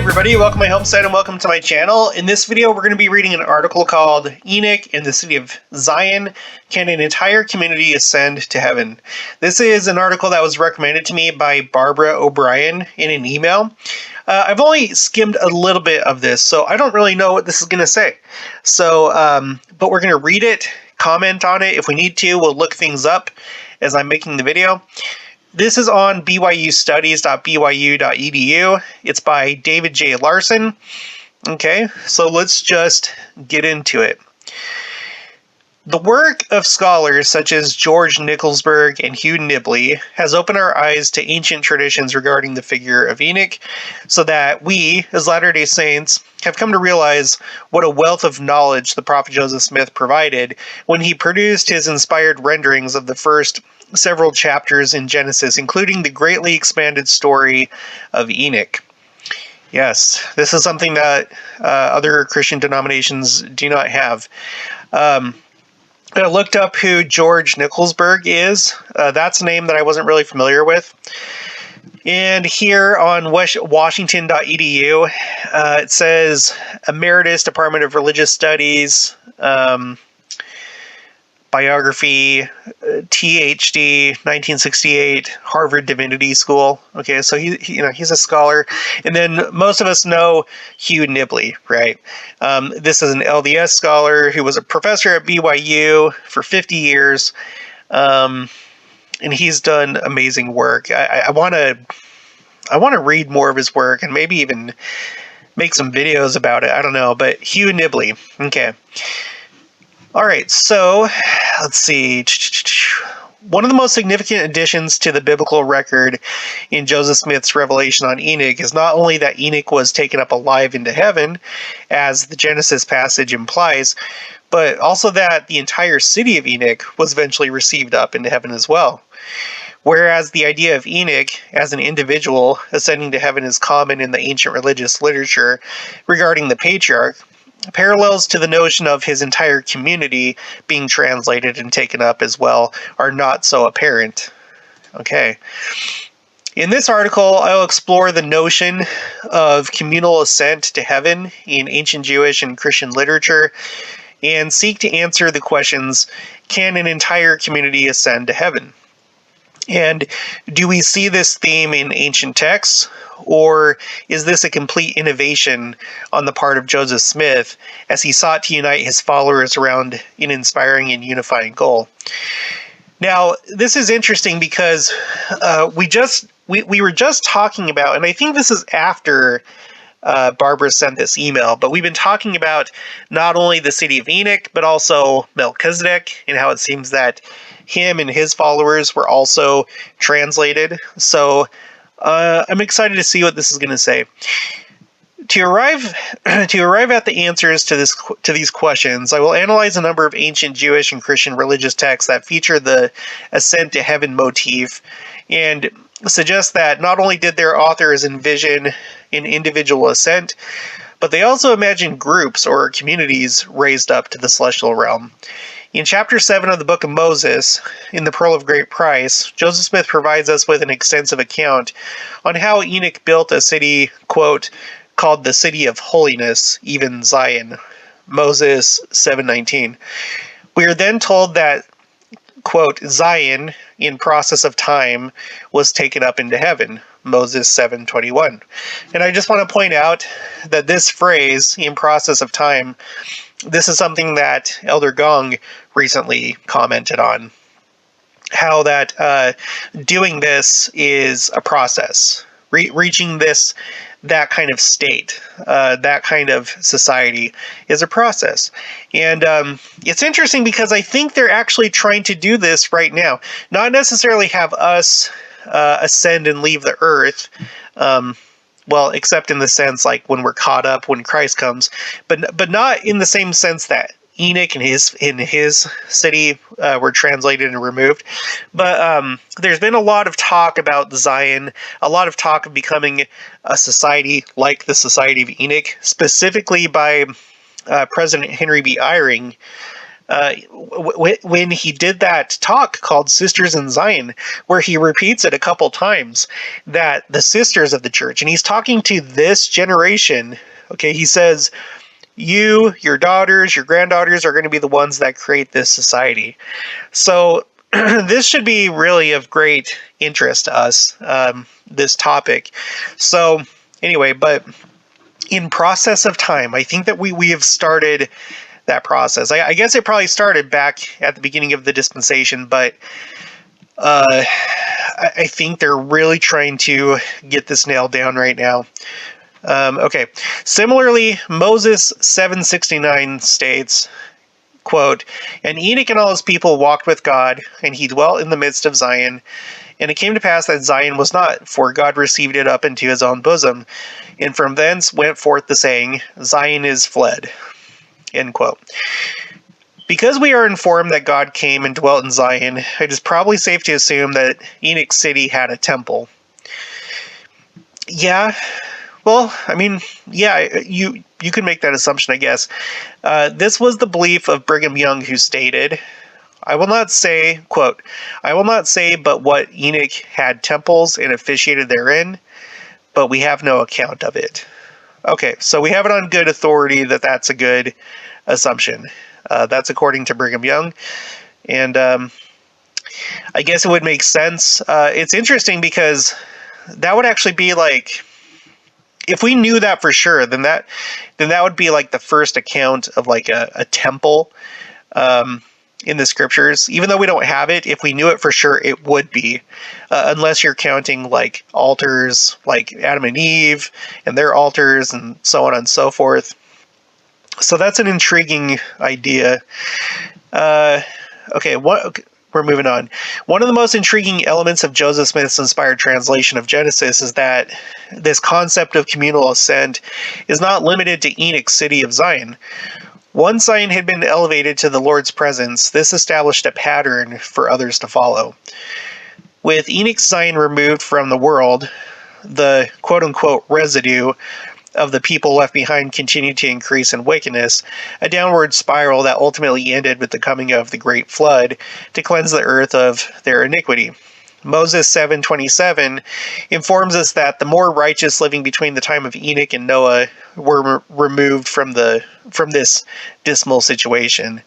everybody, welcome to my homestead and welcome to my channel. In this video we're going to be reading an article called Enoch and the City of Zion, Can an Entire Community Ascend to Heaven? This is an article that was recommended to me by Barbara O'Brien in an email. I've only skimmed a little bit of this, so I don't really know what this is going to say. So, but we're going to read it, comment on it. If we need to, we'll look things up as I'm making the video. This is on byustudies.byu.edu. It's by David J. Larsen. Okay, so let's just get into it. The work of scholars such as George Nickelsburg and Hugh Nibley has opened our eyes to ancient traditions regarding the figure of Enoch, so that we, as Latter-day Saints, have come to realize what a wealth of knowledge the prophet Joseph Smith provided when he produced his inspired renderings of the first several chapters in Genesis, including the greatly expanded story of Enoch. Yes, this is something that other Christian denominations do not have. I looked up who George Nickelsburg is. That's a name that I wasn't really familiar with. And here on washington.edu, it says Emeritus Department of Religious Studies, biography, THD, 1968, Harvard Divinity School. Okay, so he's a scholar. And then most of us know Hugh Nibley, right? This is an LDS scholar who was a professor at BYU for 50 years. And he's done amazing work. I want to read more of his work and maybe even make some videos about it. I don't know, but Hugh Nibley. Okay. All right, so let's see. One of the most significant additions to the biblical record in Joseph Smith's revelation on Enoch is not only that Enoch was taken up alive into heaven, as the Genesis passage implies, but also that the entire city of Enoch was eventually received up into heaven as well. Whereas the idea of Enoch as an individual ascending to heaven is common in the ancient religious literature regarding the patriarch, parallels to the notion of his entire community being translated and taken up as well are not so apparent. Okay. In this article, I'll explore the notion of communal ascent to heaven in ancient Jewish and Christian literature and seek to answer the questions, can an entire community ascend to heaven? And do we see this theme in ancient texts, or is this a complete innovation on the part of Joseph Smith as he sought to unite his followers around an inspiring and unifying goal? Now, this is interesting because we were just talking about, and I think this is after Barbara sent this email, but we've been talking about not only the city of Enoch, but also Melchizedek, and how it seems that him and his followers were also translated. So I'm excited to see what this is going to say. To arrive at the answers to these questions, I will analyze a number of ancient Jewish and Christian religious texts that feature the ascent to heaven motif, and suggest that not only did their authors envision an individual ascent, but they also imagined groups or communities raised up to the celestial realm. In chapter 7 of the book of Moses, in the Pearl of Great Price, Joseph Smith provides us with an extensive account on how Enoch built a city, quote, called the City of Holiness, even Zion, Moses 7:19. We are then told that, quote, Zion, in process of time, was taken up into heaven, Moses 7:21. And I just want to point out that this phrase, in process of time, this is something that Elder Gong recently commented on, how that doing this is a process. Reaching that kind of state, that kind of society is a process. And it's interesting because I think they're actually trying to do this right now. Not necessarily have us ascend and leave the earth, well, except in the sense like when we're caught up when Christ comes, but not in the same sense that Enoch and his city were translated and removed. But there's been a lot of talk about Zion, a lot of talk of becoming a society like the Society of Enoch, specifically by President Henry B. Eyring, when he did that talk called Sisters in Zion, where he repeats it a couple times, that the sisters of the church, and he's talking to this generation, okay, he says, you, your daughters, your granddaughters are going to be the ones that create this society. So this should be really of great interest to us, this topic. So anyway, but in process of time, I think that we have started that process. I guess it probably started back at the beginning of the dispensation, but I think they're really trying to get this nailed down right now. Okay. Similarly, Moses 7:69 states, quote, "And Enoch and all his people walked with God, and he dwelt in the midst of Zion. And it came to pass that Zion was not, for God received it up into his own bosom. And from thence went forth the saying, Zion is fled." End quote. Because we are informed that God came and dwelt in Zion, it is probably safe to assume that Enoch City had a temple. Yeah, well, I mean, yeah, you could make that assumption, I guess. This was the belief of Brigham Young, who stated, I will not say, quote, "I will not say but what Enoch had temples and officiated therein, but we have no account of it." Okay, so we have it on good authority that that's a good assumption. That's according to Brigham Young. And I guess it would make sense. It's interesting because that would actually be like, if we knew that for sure, then that would be like the first account of like a temple in the scriptures. Even though we don't have it, if we knew it for sure, it would be. Unless you're counting like altars, like Adam and Eve and their altars and so on and so forth. So that's an intriguing idea. Okay, we're moving on. One of the most intriguing elements of Joseph Smith's inspired translation of Genesis is that this concept of communal ascent is not limited to Enoch's city of Zion. Once Zion had been elevated to the Lord's presence, this established a pattern for others to follow. With Enoch's Zion removed from the world, the quote-unquote residue of the people left behind continued to increase in wickedness, a downward spiral that ultimately ended with the coming of the great flood to cleanse the earth of their iniquity. Moses 7:27 informs us that the more righteous living between the time of Enoch and Noah were removed from this dismal situation.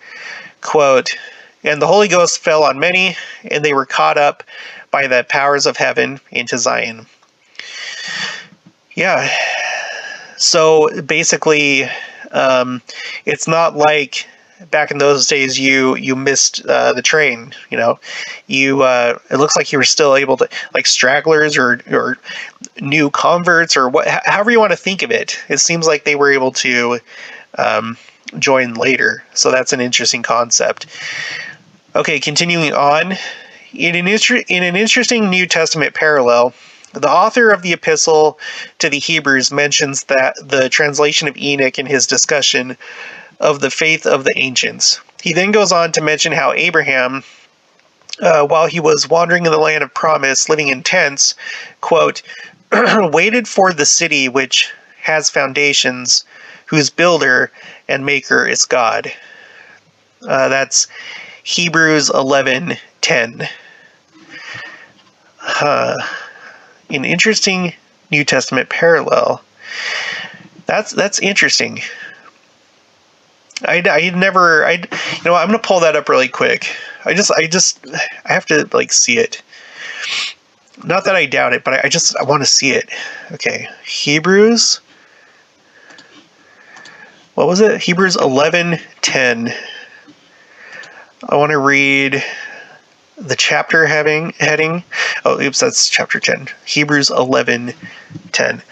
Quote, "And the Holy Ghost fell on many, and they were caught up by the powers of heaven into Zion." Yeah. So basically, it's not like back in those days you missed the train. You know, it looks like you were still able to, like stragglers or new converts or however you want to think of it. It seems like they were able to join later. So that's an interesting concept. Okay, continuing on. In an interesting New Testament parallel, the author of the epistle to the Hebrews mentions that the translation of Enoch in his discussion of the faith of the ancients. He then goes on to mention how Abraham, while he was wandering in the land of promise, living in tents, quote, waited for the city which has foundations, whose builder and maker is God. That's Hebrews 11:10. An interesting New Testament parallel. That's interesting. I'm gonna pull that up really quick. I have to like see it. Not that I doubt it, but I want to see it. Okay, Hebrews. What was it? Hebrews 11:10. I want to read the chapter heading. Oh, oops, that's chapter 10. Hebrews 11:10.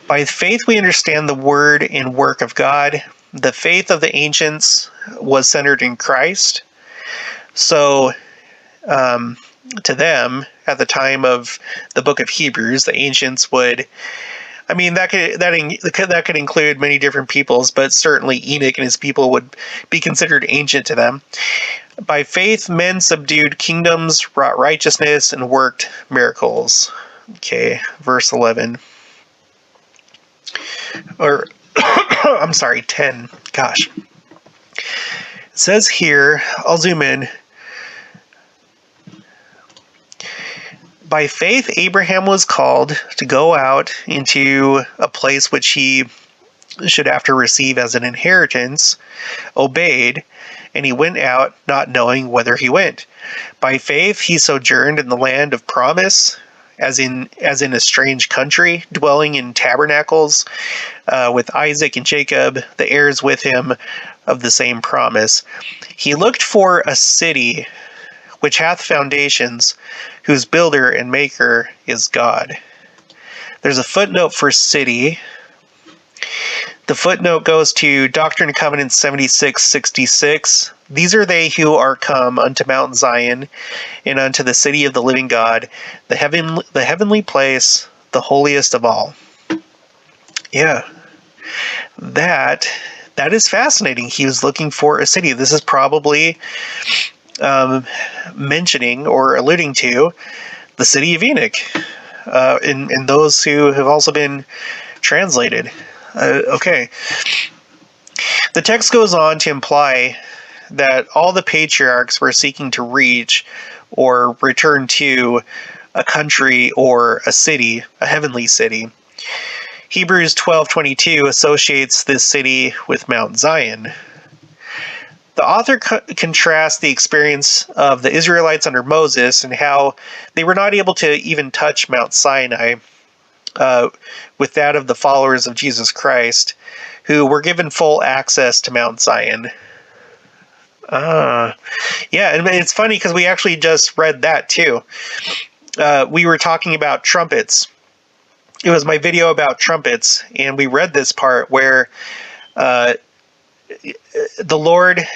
By faith we understand the word and work of God. The faith of the ancients was centered in Christ. So, to them, at the time of the book of Hebrews, the ancients would, I mean, that could include many different peoples, but certainly Enoch and his people would be considered ancient to them. By faith, men subdued kingdoms, wrought righteousness, and worked miracles. Okay, verse 11. Or, I'm sorry, 10. Gosh. It says here, I'll zoom in. By faith, Abraham was called to go out into a place which he should after receive as an inheritance, obeyed, and he went out not knowing whither he went. By faith, he sojourned in the land of promise, as in a strange country, dwelling in tabernacles with Isaac and Jacob, the heirs with him of the same promise. He looked for a city which hath foundations, whose builder and maker is God. There's a footnote for city. The footnote goes to Doctrine and Covenants 76:66. These are they who are come unto Mount Zion, and unto the city of the living God, the heavenly place, the holiest of all. Yeah, that is fascinating. He was looking for a city. This is probably mentioning or alluding to the city of Enoch, and those who have also been translated. Okay. The text goes on to imply that all the patriarchs were seeking to reach or return to a country or a city, a heavenly city. Hebrews 12:22 associates this city with Mount Zion. The author contrasts the experience of the Israelites under Moses and how they were not able to even touch Mount Sinai with that of the followers of Jesus Christ, who were given full access to Mount Zion. Yeah, and it's funny because we actually just read that too. We were talking about trumpets. It was my video about trumpets, and we read this part where the Lord,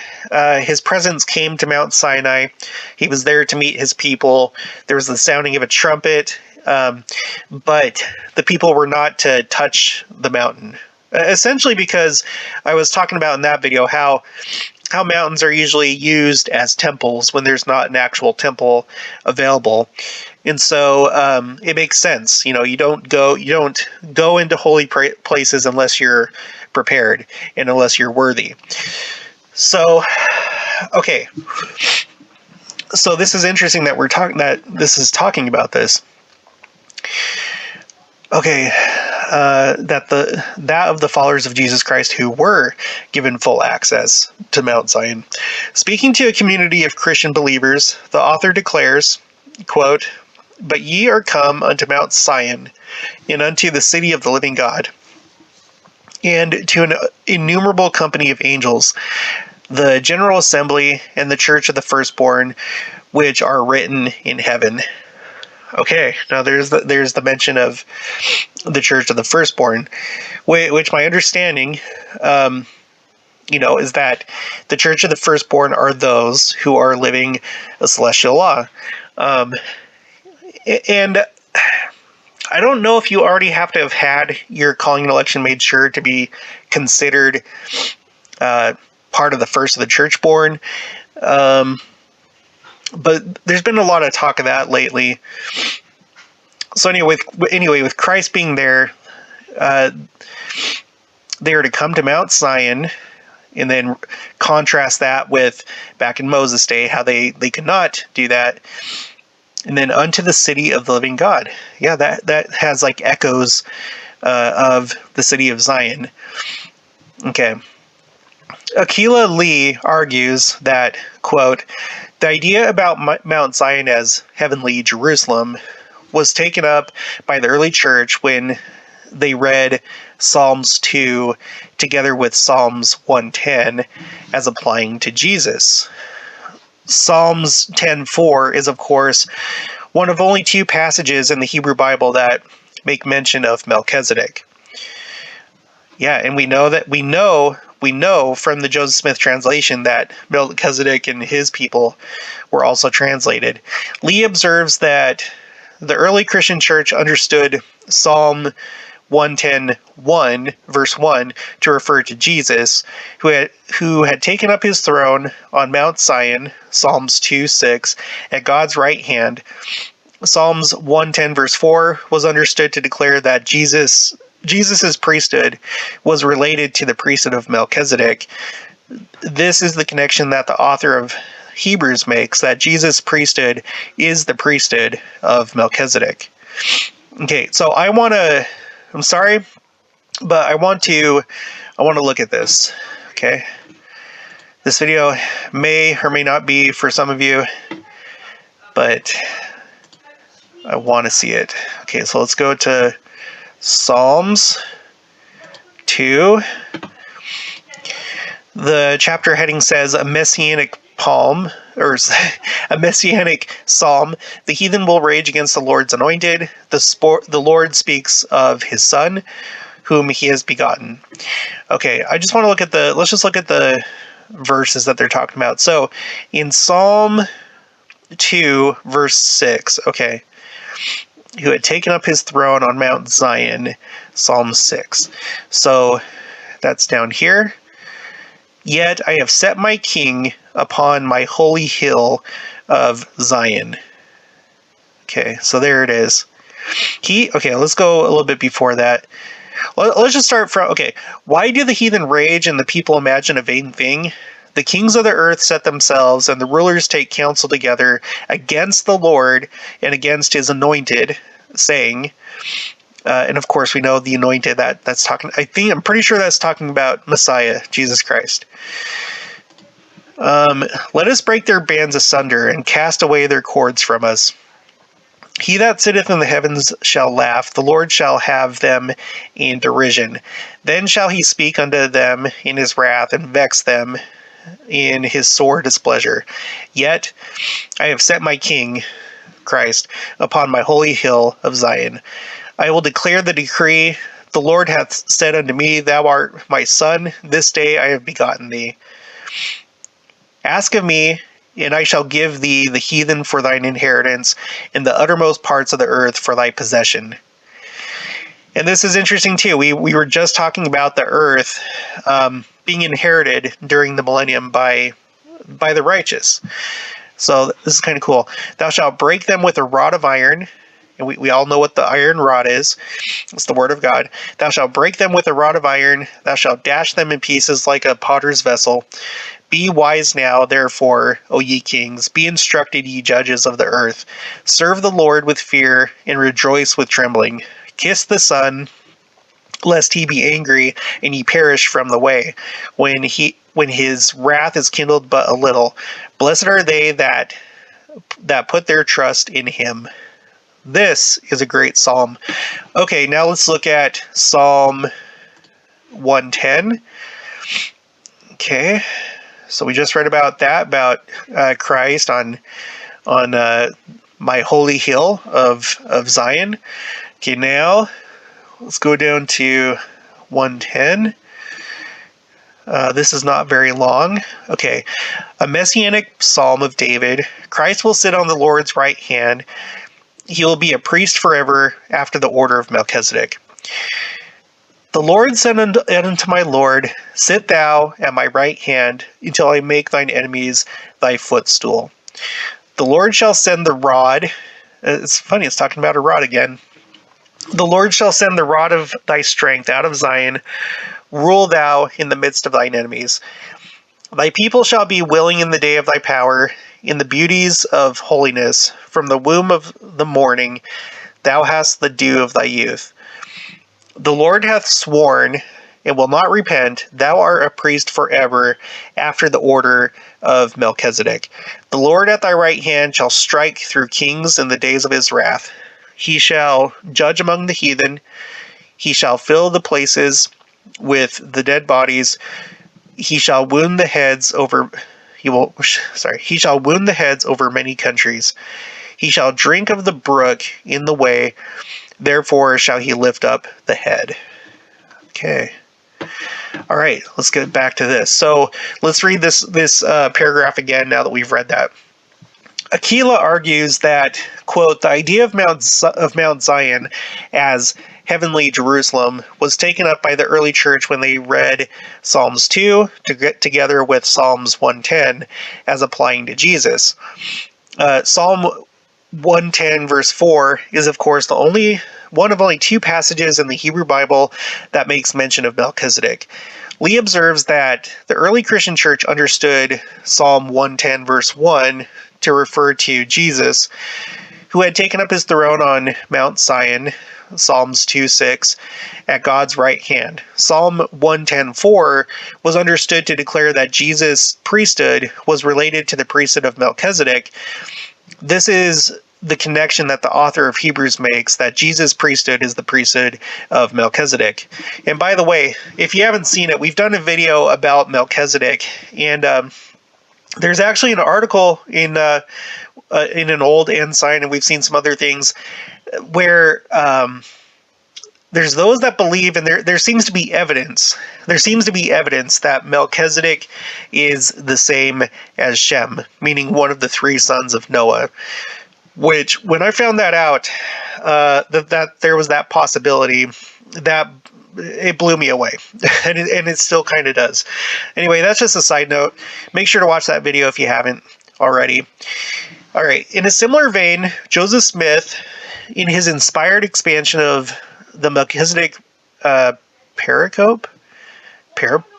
his presence came to Mount Sinai. He was there to meet his people. There was the sounding of a trumpet, but the people were not to touch the mountain. Essentially because I was talking about in that video how mountains are usually used as temples when there's not an actual temple available. And so it makes sense. You don't go into holy places unless you're prepared and unless you're worthy. So, okay. So this is interesting that this is talking about this. Okay, that of the followers of Jesus Christ who were given full access to Mount Zion. Speaking to a community of Christian believers, the author declares, quote, "But ye are come unto Mount Zion, and unto the city of the living God, and to an innumerable company of angels, the general assembly, and the church of the firstborn, which are written in heaven." Okay, now there's the mention of the church of the firstborn, which my understanding, is that the church of the firstborn are those who are living a celestial law. And I don't know if you already have to have had your calling and election made sure to be considered part of the first of the churchborn. But there's been a lot of talk of that lately. So anyway, with Christ being there, they are to come to Mount Zion, and then contrast that with back in Moses' day, how they could not do that. And then unto the city of the living God. Yeah, that has like echoes of the city of Zion. Okay. Aquila Lee argues that, quote, "The idea about Mount Zion as heavenly Jerusalem was taken up by the early church when they read Psalms 2 together with Psalms 110 as applying to Jesus." Psalms 10:4 is, of course, one of only two passages in the Hebrew Bible that make mention of Melchizedek. Yeah, and we know from the Joseph Smith translation that Melchizedek and his people were also translated. Lee observes that the early Christian church understood Psalm 110:1, verse 1, to refer to Jesus, who had taken up his throne on Mount Zion, Psalms 2:6, at God's right hand. Psalms 110, verse 4, was understood to declare that Jesus's priesthood was related to the priesthood of Melchizedek. this is the connection that the author of Hebrews makes, that Jesus' priesthood is the priesthood of Melchizedek. Okay, so I'm sorry, but I want to look at this. Okay, this video may or may not be for some of you, but I want to see it. Okay, so let's go to Psalms 2. The chapter heading says a messianic psalm. The heathen will rage against the Lord's anointed. The Lord speaks of his son, whom he has begotten. Okay, I just want to let's just look at the verses that they're talking about. So in Psalm 2, verse 6, okay, who had taken up his throne on Mount Zion, Psalm 6. So that's down here. Yet I have set my king upon my holy hill of Zion. Okay, so there it is. Okay, let's go a little bit before that. Let's just start from, okay, why do the heathen rage and the people imagine a vain thing? The kings of the earth set themselves, and the rulers take counsel together against the Lord and against his anointed, saying, and of course we know the anointed, that's talking, I'm pretty sure that's talking about Messiah, Jesus Christ. Let us break their bands asunder and cast away their cords from us. He that sitteth in the heavens shall laugh, the Lord shall have them in derision. Then shall he speak unto them in his wrath, and vex them in his sore displeasure. Yet I have set my king, Christ, upon my holy hill of Zion. I will declare the decree. The Lord hath said unto me, Thou art my son, this day I have begotten thee. Ask of me, and I shall give thee the heathen for thine inheritance, and the uttermost parts of the earth for thy possession. And this is interesting too. We were just talking about the earth being inherited during the millennium by the righteous. So this is kind of cool. Thou shalt break them with a rod of iron. And we all know what the iron rod is. It's the word of God. Thou shalt break them with a rod of iron. Thou shalt dash them in pieces like a potter's vessel. Be wise now, therefore, O ye kings. Be instructed, ye judges of the earth. Serve the Lord with fear, and rejoice with trembling. Kiss the Son, lest he be angry, and ye perish from the way, when his wrath is kindled but a little. Blessed are they that put their trust in him. This is a great psalm. Okay, now let's look at Psalm 110. Okay, so we just read about that, about Christ on my holy hill of Zion. Okay, now let's go down to 110. This is not very long. Okay, a messianic psalm of David. Christ will sit on the Lord's right hand. He will be a priest forever after the order of Melchizedek. The Lord said unto my Lord, Sit thou at my right hand until I make thine enemies thy footstool. The Lord shall send the rod. It's funny, it's talking about a rod again. The Lord shall send the rod of thy strength out of Zion. Rule thou in the midst of thine enemies. Thy people shall be willing in the day of thy power, in the beauties of holiness. From the womb of the morning thou hast the dew of thy youth. The Lord hath sworn, and will not repent. Thou art a priest forever, after the order of Melchizedek. The Lord at thy right hand shall strike through kings in the days of his wrath. He shall judge among the heathen. He shall fill the places with the dead bodies. He shall wound the heads over many countries. He shall drink of the brook in the way, therefore shall he lift up the head. Okay. All right, let's get back to this. So let's read this paragraph again now that we've read that. Aquila argues that, quote, the idea of Mount Zion as heavenly Jerusalem was taken up by the early church when they read Psalms 2 together with Psalms 110 as applying to Jesus. Psalm 110 verse 4 is, of course, one of only two passages in the Hebrew Bible that makes mention of Melchizedek. Lee observes that the early Christian church understood Psalm 110 verse 1 to refer to Jesus, who had taken up his throne on Mount Zion, Psalms 2:6, at God's right hand. Psalm 110:4 was understood to declare that Jesus' priesthood was related to the priesthood of Melchizedek. This is the connection that the author of Hebrews makes, that Jesus' priesthood is the priesthood of Melchizedek. And by the way, if you haven't seen it, we've done a video about Melchizedek, and there's actually an article in an old Ensign, and we've seen some other things where there's those that believe, and there seems to be evidence. There seems to be evidence that Melchizedek is the same as Shem, meaning one of the three sons of Noah. Which, when I found that out, that there was that possibility, that it blew me away, and it still kind of does. Anyway, that's just a side note. Make sure to watch that video if you haven't already. All right. In a similar vein, Joseph Smith, in his inspired expansion of the Melchizedek pericope,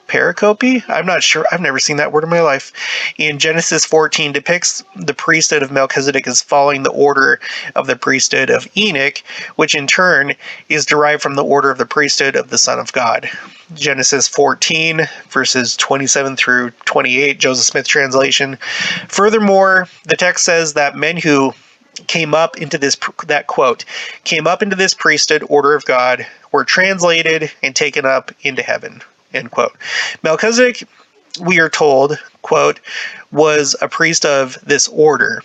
pericope? I'm not sure. I've never seen that word in my life. In Genesis 14, depicts the priesthood of Melchizedek as following the order of the priesthood of Enoch, which in turn is derived from the order of the priesthood of the Son of God. Genesis 14, verses 27 through 28, Joseph Smith translation. Furthermore, the text says that men who came up into this, that quote, came up into this priesthood order of God, were translated and taken up into heaven. End quote. Melchizedek, we are told, quote, was a priest of this order,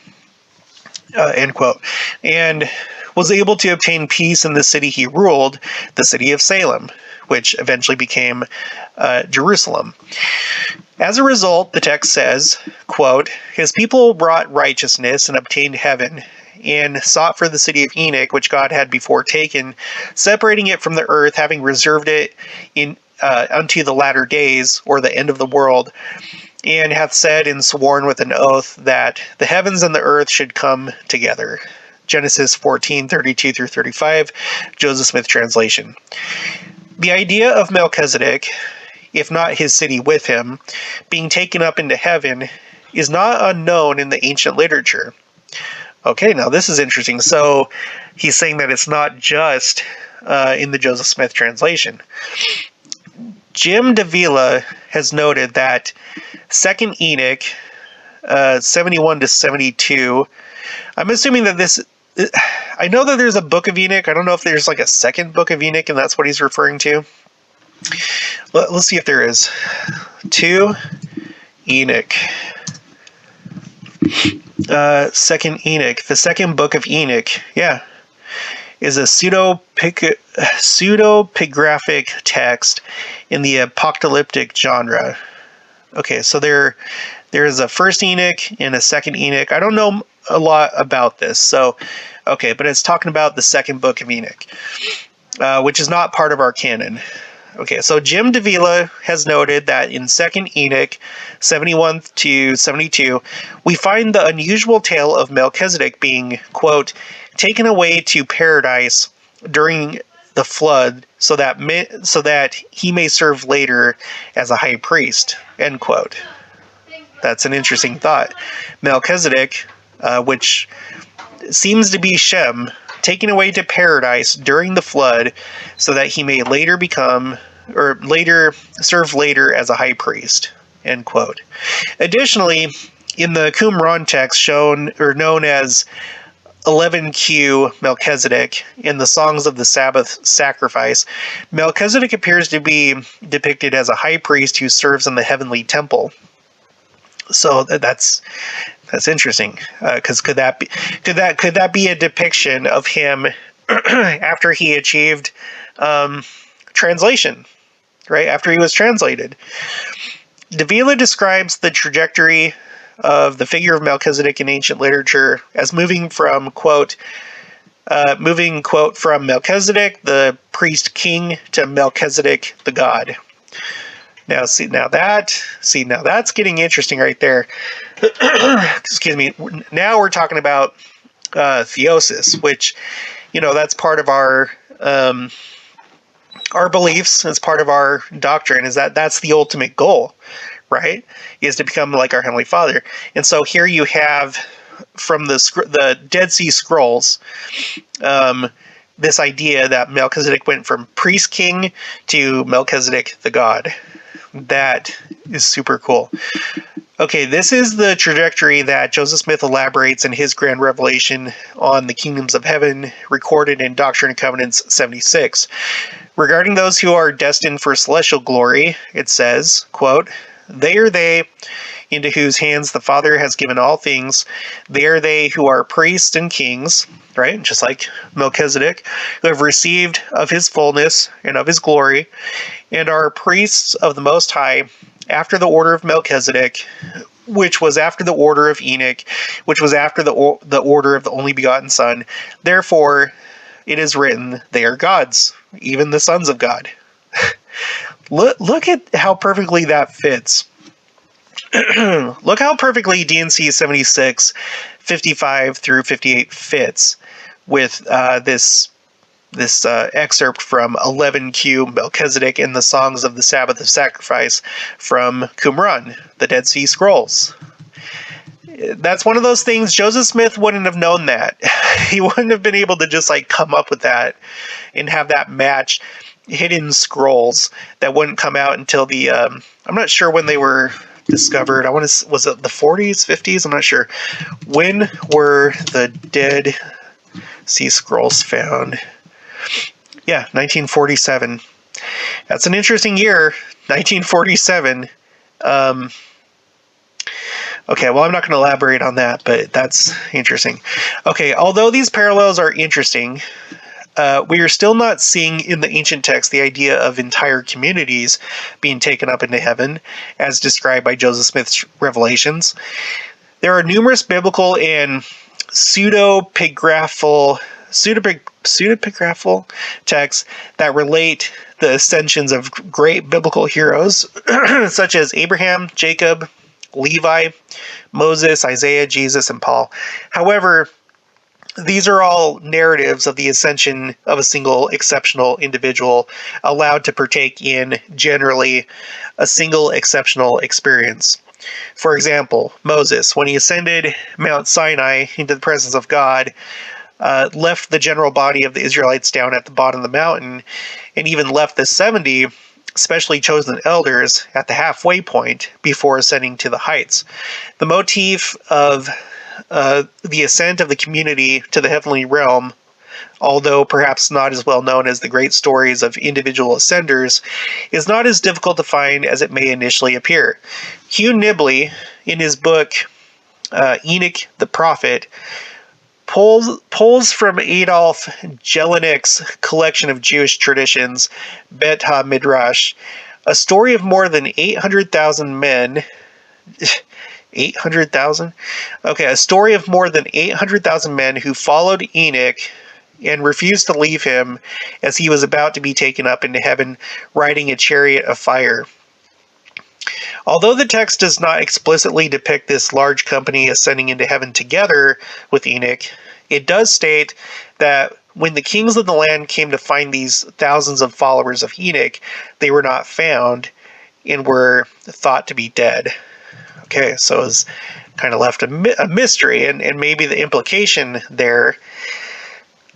end quote, and was able to obtain peace in the city he ruled, the city of Salem, which eventually became Jerusalem. As a result, the text says, quote, his people brought righteousness and obtained heaven, and sought for the city of Enoch, which God had before taken, separating it from the earth, having reserved it in unto the latter days, or the end of the world, and hath said and sworn with an oath that the heavens and the earth should come together. Genesis 14:32 through 35, Joseph Smith translation. The idea of Melchizedek, if not his city with him, being taken up into heaven is not unknown in the ancient literature. Okay, now this is interesting. So he's saying that it's not just in the Joseph Smith translation. Jim Davila has noted that 2nd Enoch 71 to 72. I'm assuming that this, I know that there's a book of Enoch. I don't know if there's like a second book of Enoch and that's what he's referring to. Let's see if there is. 2 Enoch. 2nd Enoch. The second book of Enoch. Yeah. Is a pseudepigraphic text in the apocalyptic genre. Okay, so there is a 1st Enoch and a 2nd Enoch. I don't know a lot about this, so okay, but it's talking about the second book of Enoch, which is not part of our canon. Okay, so Jim Davila has noted that in 2nd Enoch 71 to 72, we find the unusual tale of Melchizedek being, quote, taken away to paradise during the flood so that he may serve later as a high priest, end quote. That's an interesting thought. Melchizedek, which seems to be Shem, taken away to paradise during the flood so that he may later serve later as a high priest, end quote. Additionally, in the Qumran text known as 11Q Melchizedek in the Songs of the Sabbath Sacrifice, Melchizedek appears to be depicted as a high priest who serves in the heavenly temple. So that's interesting, because could that be a depiction of him after he achieved translation, right? After he was translated. Davila describes the trajectory of the figure of Melchizedek in ancient literature as moving quote, from Melchizedek, the priest king, to Melchizedek, the god. Now that's getting interesting right there. Excuse me. Now we're talking about theosis, which, that's part of our our beliefs as part of our doctrine is that that's the ultimate goal, right? Is to become like our Heavenly Father. And so here you have from the Dead Sea Scrolls, this idea that Melchizedek went from priest king to Melchizedek the God. That is super cool. Okay, this is the trajectory that Joseph Smith elaborates in his grand revelation on the kingdoms of heaven, recorded in Doctrine and Covenants 76. Regarding those who are destined for celestial glory, it says, quote, "They are they into whose hands the Father has given all things. They are they who are priests and kings," right? Just like Melchizedek, "who have received of his fullness and of his glory, and are priests of the Most High, after the order of Melchizedek, which was after the order of Enoch, which was after the order of the only begotten Son. Therefore, it is written, they are gods, even the sons of God." Look at how perfectly that fits. Look how perfectly D&C 76, 55 through 58 fits with this excerpt from 11Q Melchizedek in the Songs of the Sabbath of Sacrifice from Qumran, the Dead Sea Scrolls. That's one of those things. Joseph Smith wouldn't have known that. He wouldn't have been able to just like come up with that and have that match hidden scrolls that wouldn't come out until the I'm not sure when they were discovered. Was it the 40s, 50s? I'm not sure. When were the Dead Sea Scrolls found? Yeah, 1947. That's an interesting year, 1947. Okay, well, I'm not going to elaborate on that, but that's interesting. Okay, although these parallels are interesting, we are still not seeing in the ancient text the idea of entire communities being taken up into heaven, as described by Joseph Smith's revelations. There are numerous biblical and pseudepigraphal texts that relate the ascensions of great biblical heroes, such as Abraham, Jacob, Levi, Moses, Isaiah, Jesus, and Paul. However, these are all narratives of the ascension of a single exceptional individual allowed to partake in, generally, a single exceptional experience. For example, Moses, when he ascended Mount Sinai into the presence of God, left the general body of the Israelites down at the bottom of the mountain, and even left the 70 specially chosen elders at the halfway point before ascending to the heights. The motif of the ascent of the community to the heavenly realm, although perhaps not as well known as the great stories of individual ascenders, is not as difficult to find as it may initially appear. Hugh Nibley, in his book Enoch the Prophet, pulls from Adolf Jelinek's collection of Jewish traditions, Bet HaMidrash, a story of more than 800,000 men. 800,000? Okay, a story of more than 800,000 men who followed Enoch and refused to leave him as he was about to be taken up into heaven, riding a chariot of fire. Although the text does not explicitly depict this large company ascending into heaven together with Enoch, it does state that when the kings of the land came to find these thousands of followers of Enoch, they were not found and were thought to be dead. Okay, so it's kind of left a mystery, and maybe the implication there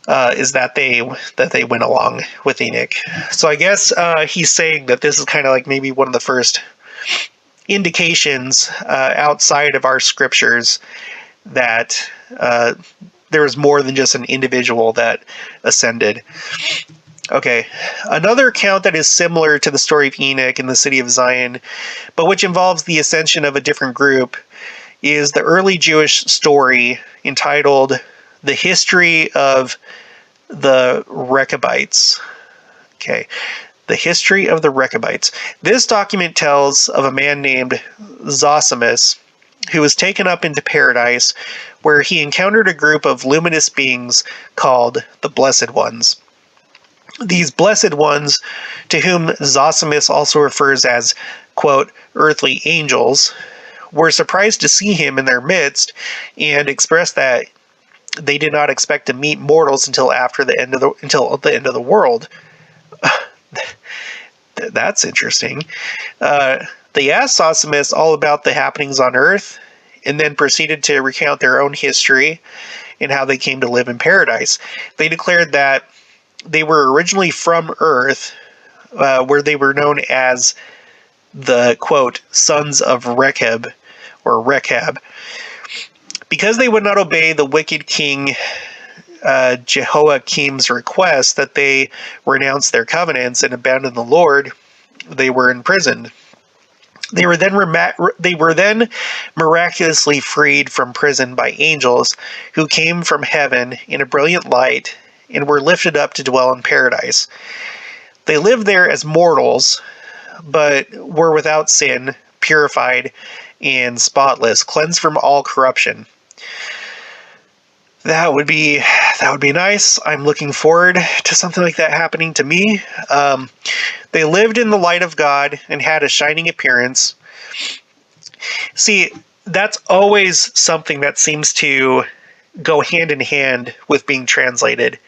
is that they went along with Enoch. So I guess he's saying that this is kind of like maybe one of the first indications outside of our scriptures that there was more than just an individual that ascended. Okay, another account that is similar to the story of Enoch in the city of Zion, but which involves the ascension of a different group, is the early Jewish story entitled The History of the Rechabites. Okay, the History of the Rechabites. This document tells of a man named Zosimus who was taken up into paradise, where he encountered a group of luminous beings called the Blessed Ones. These blessed ones, to whom Zosimus also refers as, quote, earthly angels, were surprised to see him in their midst and expressed that they did not expect to meet mortals until the end of the world. That's interesting. They asked Sosthemus all about the happenings on Earth, and then proceeded to recount their own history and how they came to live in paradise. They declared that they were originally from Earth, where they were known as the, quote, sons of Rechab, or Rechab, because they would not obey the wicked king Jehoiakim's request that they renounce their covenants and abandon the Lord. They were imprisoned. They were then miraculously freed from prison by angels who came from heaven in a brilliant light and were lifted up to dwell in paradise. They lived there as mortals, but were without sin, purified, and spotless, cleansed from all corruption. That would be nice. I'm looking forward to something like that happening to me. They lived in the light of God and had a shining appearance. See, that's always something that seems to go hand in hand with being translated.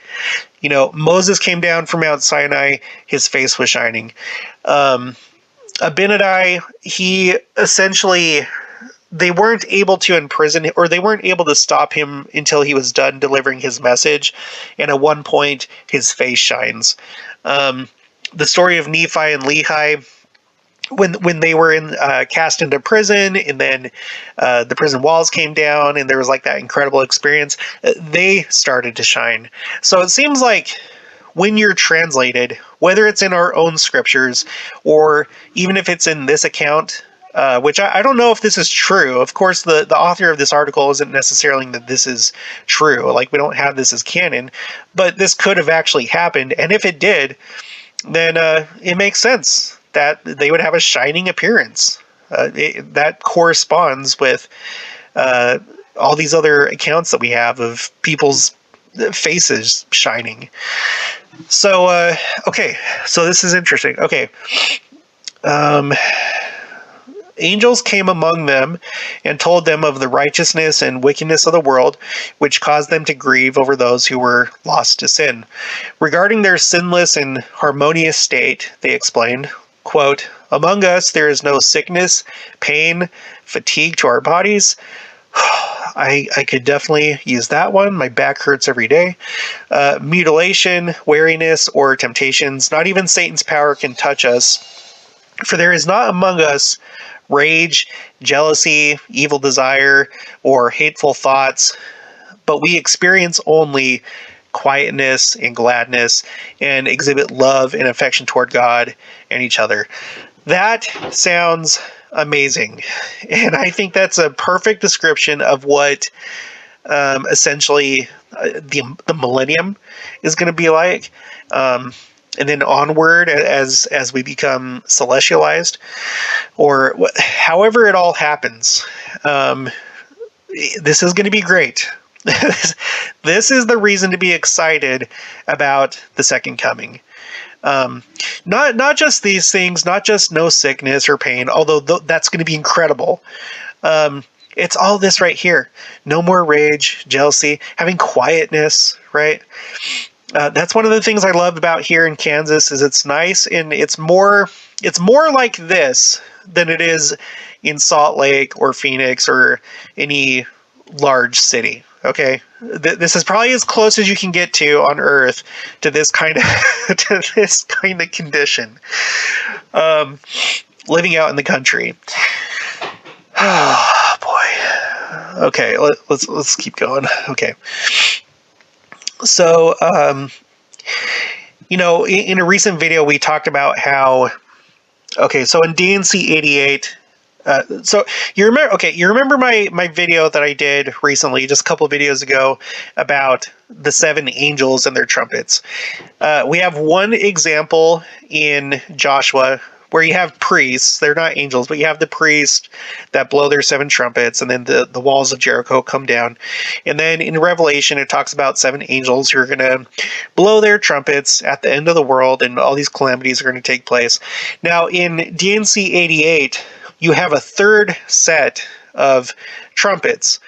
You know, Moses came down from Mount Sinai, his face was shining. Abinadi, he essentially, they weren't able to imprison him, or they weren't able to stop him until he was done delivering his message, and at one point, his face shines. The story of Nephi and Lehi, when they were cast into prison, and then the prison walls came down, and there was like that incredible experience, they started to shine. So it seems like when you're translated, whether it's in our own scriptures, or even if it's in this account, which I don't know if this is true. Of course, the author of this article isn't necessarily that this is true. Like, we don't have this as canon, but this could have actually happened. And if it did, then it makes sense that they would have a shining appearance. That corresponds with all these other accounts that we have of people's faces shining. So, okay, so this is interesting. Okay. Angels came among them and told them of the righteousness and wickedness of the world, which caused them to grieve over those who were lost to sin. Regarding their sinless and harmonious state, they explained, quote, among us there is no sickness, pain, fatigue to our bodies. I could definitely use that one. My back hurts every day. Mutilation, weariness, or temptations. Not even Satan's power can touch us. For there is not among us rage, jealousy, evil desire, or hateful thoughts, but we experience only quietness and gladness, and exhibit love and affection toward God and each other. That sounds amazing, and I think that's a perfect description of what essentially the millennium is going to be like. And then onward as we become celestialized, or however it all happens. This is going to be great. This is the reason to be excited about the second coming. Not just these things, not just no sickness or pain, although that's going to be incredible. It's all this right here. No more rage, jealousy, having quietness, right? That's one of the things I love about here in Kansas is it's nice, and it's more like this than it is in Salt Lake or Phoenix or any large city. Okay, this is probably as close as you can get to on Earth to this kind of condition. Living out in the country. Oh boy. Okay, let's keep going. Okay. So, in a recent video, we talked about how, so in DNC 88, so you remember my video that I did recently, just a couple of videos ago, about the 7 angels and their trumpets. We have one example in Joshua where you have priests. They're not angels, but you have the priests that blow their 7 trumpets, and then the walls of Jericho come down. And then in Revelation, it talks about 7 angels who are going to blow their trumpets at the end of the world, and all these calamities are going to take place. Now, in DNC 88, you have a third set of trumpets.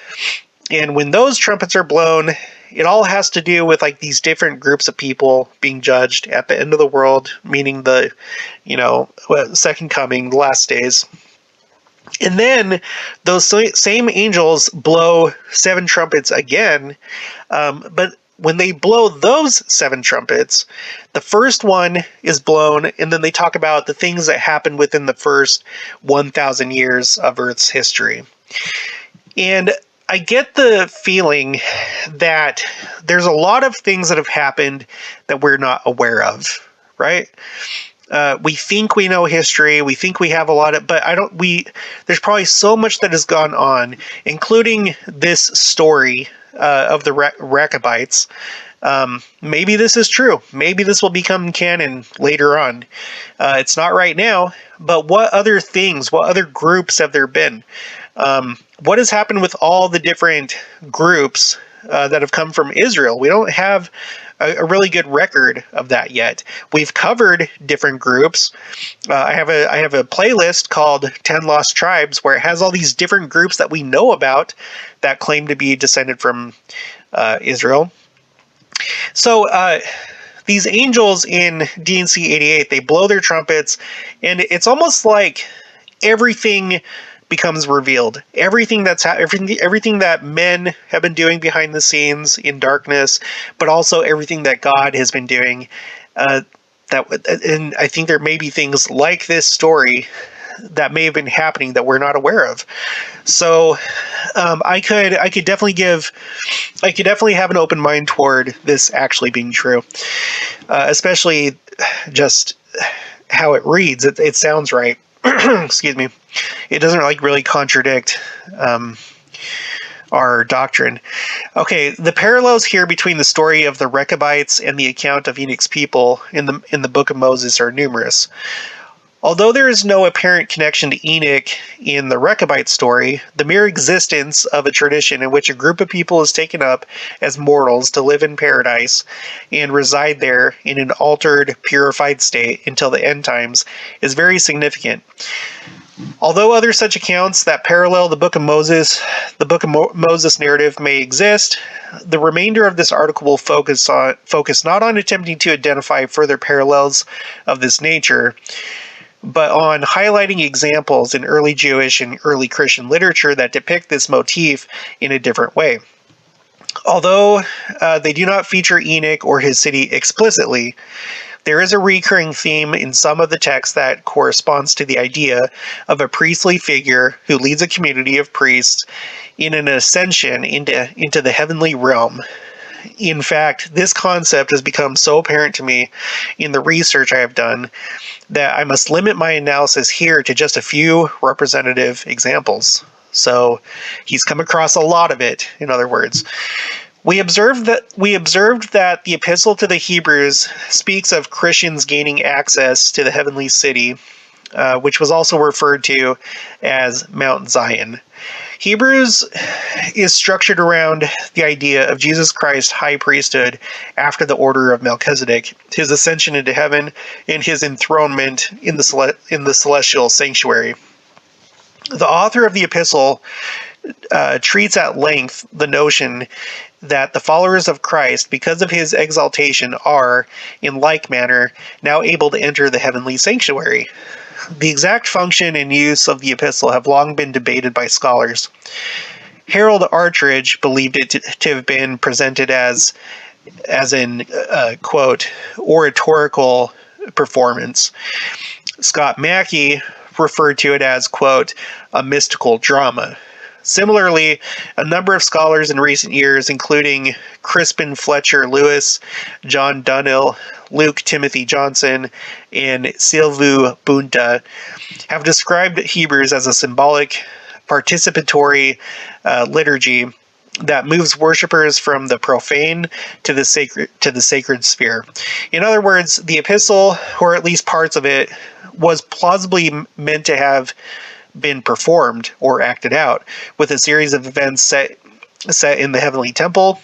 And when those trumpets are blown, it all has to do with like these different groups of people being judged at the end of the world, meaning the, second coming, the last days. And then those same angels blow 7 trumpets again, but when they blow those 7 trumpets, the first one is blown, and then they talk about the things that happened within the first 1,000 years of Earth's history. And I get the feeling that there's a lot of things that have happened that we're not aware of, right? We think we know history. We think we have a lot of, but there's probably so much that has gone on, including this story of the Rechabites. Maybe this is true. Maybe this will become canon later on. It's not right now, but what other groups have there been? What has happened with all the different groups that have come from Israel? We don't have a really good record of that yet. We've covered different groups. I have a playlist called 10 Lost Tribes where it has all these different groups that we know about that claim to be descended from Israel. So these angels in D&C 88, they blow their trumpets, and it's almost like everything becomes revealed. Everything that men have been doing behind the scenes in darkness, but also everything that God has been doing. And I think there may be things like this story that may have been happening that we're not aware of. So I could definitely have an open mind toward this actually being true, especially just how it reads. It sounds right. Excuse me. It doesn't really contradict our doctrine. Okay, the parallels here between the story of the Rechabites and the account of Enoch's people in the Book of Moses are numerous. Although there is no apparent connection to Enoch in the Rechabite story, the mere existence of a tradition in which a group of people is taken up as mortals to live in paradise and reside there in an altered, purified state until the end times is very significant. Although other such accounts that parallel the Book of Moses narrative may exist, the remainder of this article will focus not on attempting to identify further parallels of this nature, but on highlighting examples in early Jewish and early Christian literature that depict this motif in a different way. Although they do not feature Enoch or his city explicitly, there is a recurring theme in some of the texts that corresponds to the idea of a priestly figure who leads a community of priests in an ascension into the heavenly realm. In fact, this concept has become so apparent to me in the research I have done that I must limit my analysis here to just a few representative examples. So he's come across a lot of it, in other words. We observed that the Epistle to the Hebrews speaks of Christians gaining access to the heavenly city, which was also referred to as Mount Zion. Hebrews is structured around the idea of Jesus Christ's high priesthood after the order of Melchizedek, his ascension into heaven, and his enthronement in the celestial sanctuary. The author of the epistle treats at length the notion that the followers of Christ, because of his exaltation, are, in like manner, now able to enter the heavenly sanctuary. The exact function and use of the epistle have long been debated by scholars. Harold Artridge believed it to have been presented as an, quote, oratorical performance. Scott Mackey referred to it as, quote, a mystical drama. Similarly, a number of scholars in recent years, including Crispin Fletcher Lewis, John Dunhill, Luke Timothy Johnson, and Silvu Bunta, have described Hebrews as a symbolic, participatory liturgy that moves worshippers from the profane to the sacred sphere. In other words, the epistle, or at least parts of it, was plausibly meant to have been performed or acted out, with a series of events set in the heavenly temple,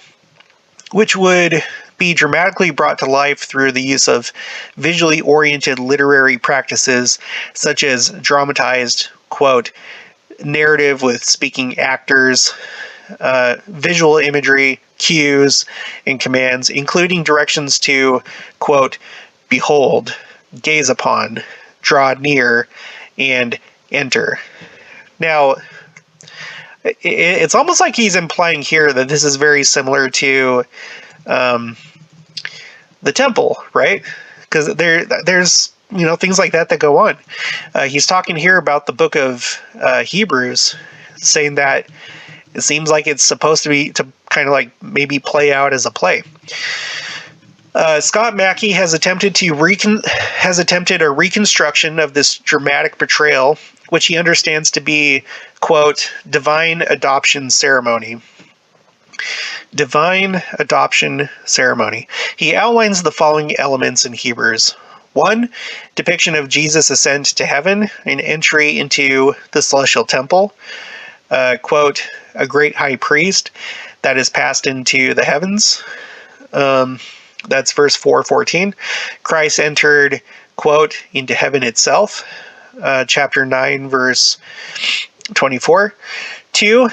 which would be dramatically brought to life through the use of visually oriented literary practices, such as dramatized, quote, narrative with speaking actors, visual imagery, cues, and commands, including directions to, quote, behold, gaze upon, draw near, and enter. Now, it's almost like he's implying here that this is very similar to the temple, right? Because there's things like that go on. He's talking here about the book of Hebrews, saying that it seems like it's supposed to kind of like maybe play out as a play. Scott Mackey has attempted a reconstruction of this dramatic portrayal, which he understands to be, quote, divine adoption ceremony. Divine adoption ceremony. He outlines the following elements in Hebrews. 1, depiction of Jesus' ascent to heaven and entry into the celestial temple. Quote, a great high priest that is passed into the heavens. That's verse 4:14. Christ entered, quote, into heaven itself. Chapter 9, verse 24. 2,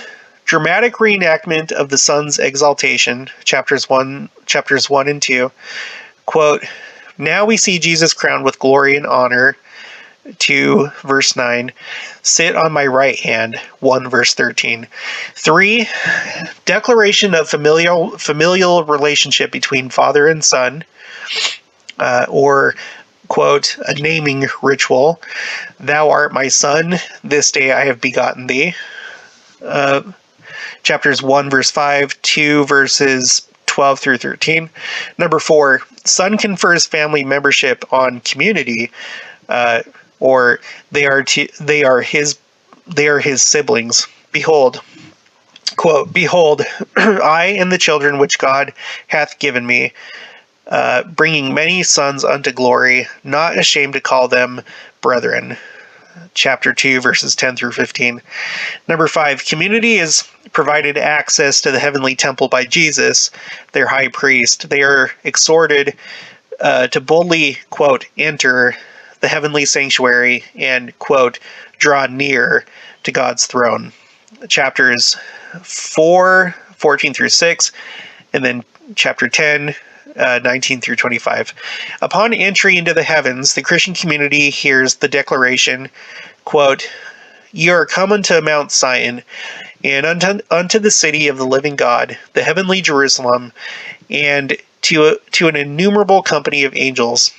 dramatic reenactment of the Son's exaltation. Chapters 1 and 2. Quote, now we see Jesus crowned with glory and honor. 2, verse 9. Sit on my right hand. 1, verse 13. 3, declaration of familial relationship between father and son, or, quote, a naming ritual. Thou art my son, this day I have begotten thee. Chapters 1, verse 5, 2, verses 12 through 13. Number 4, son confers family membership on community, or they are his siblings. Behold, quote, behold, I and the children which God hath given me, bringing many sons unto glory, not ashamed to call them brethren. Chapter 2, verses 10 through 15. Number 5, community is provided access to the heavenly temple by Jesus, their high priest. They are exhorted to boldly, quote, enter the heavenly sanctuary and, quote, draw near to God's throne. Chapters 4, 14 through 6, and then chapter 10, 19 through 25. Upon entry into the heavens, the Christian community hears the declaration, quote, ye are come unto Mount Zion, and unto the city of the living God, the heavenly Jerusalem, and to an innumerable company of angels,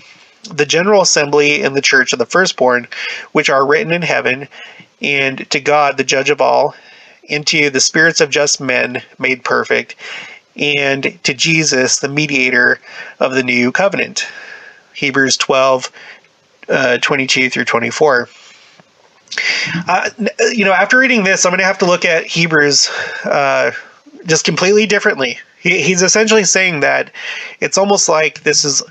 the general assembly and the church of the firstborn, which are written in heaven, and to God, the judge of all, and to the spirits of just men made perfect, and to Jesus, the mediator of the new covenant. Hebrews 12, 22 through 24. After reading this, I'm going to have to look at Hebrews just completely differently. He's essentially saying that it's almost like this is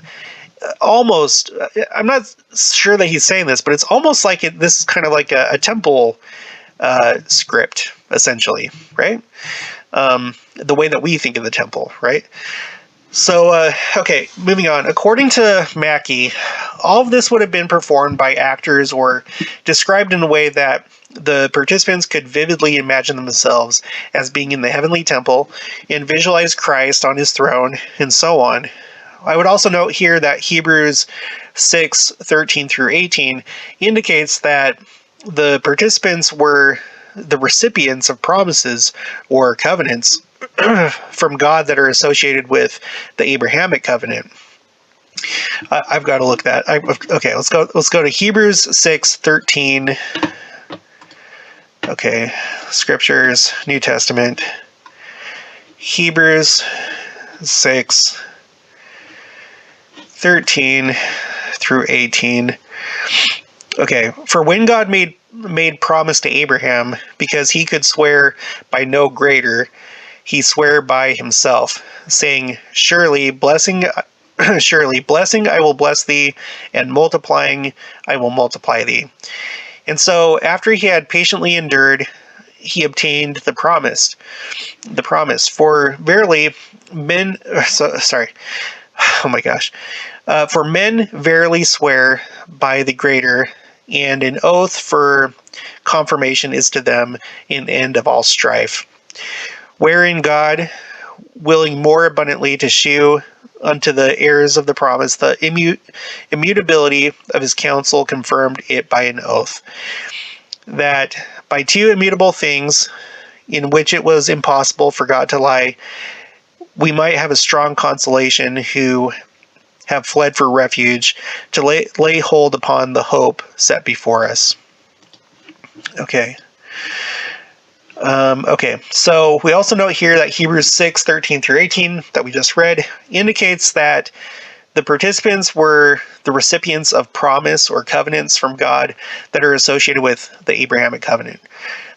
almost, I'm not sure that he's saying this, but it's almost like this is kind of like a temple script, essentially, right? The way that we think of the temple, right? So, okay, moving on. According to Mackey, all of this would have been performed by actors or described in a way that the participants could vividly imagine themselves as being in the heavenly temple and visualize Christ on his throne and so on. I would also note here that Hebrews 6, 13 through 18 indicates that the participants were the recipients of promises or covenants from God that are associated with the Abrahamic covenant. I've got to look that. Okay, let's go to Hebrews 6, 13. Okay, scriptures, New Testament. Hebrews 6, 13 through 18. Okay, for when God made promise to Abraham, because he could swear by no greater, he sware by himself, saying, surely blessing I will bless thee, and multiplying I will multiply thee. And so after he had patiently endured, he obtained the promise. For verily men, for men verily swear by the greater, and an oath for confirmation is to them an end of all strife. wherein God, willing more abundantly to shew unto the heirs of the promise the immutability of his counsel, confirmed it by an oath, that by two immutable things, in which it was impossible for God to lie, we might have a strong consolation who have fled for refuge, to lay hold upon the hope set before us. Okay. So we also note here that Hebrews 6:13-18 that we just read indicates that the participants were the recipients of promise or covenants from God that are associated with the Abrahamic covenant.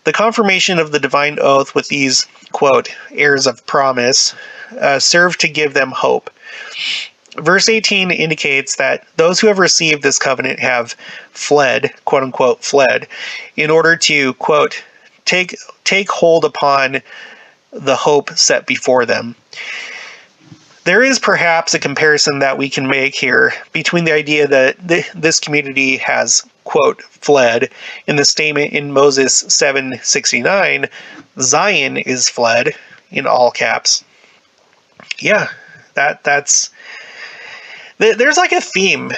The confirmation of the divine oath with these, quote, heirs of promise, served to give them hope. Verse 18 indicates that those who have received this covenant have fled, quote unquote, fled, in order to, quote, take hold upon the hope set before them. There is perhaps a comparison that we can make here between the idea that this community has, quote, fled, in the statement in Moses 7:69, Zion is fled, in all caps. Yeah, that's... There's like a theme,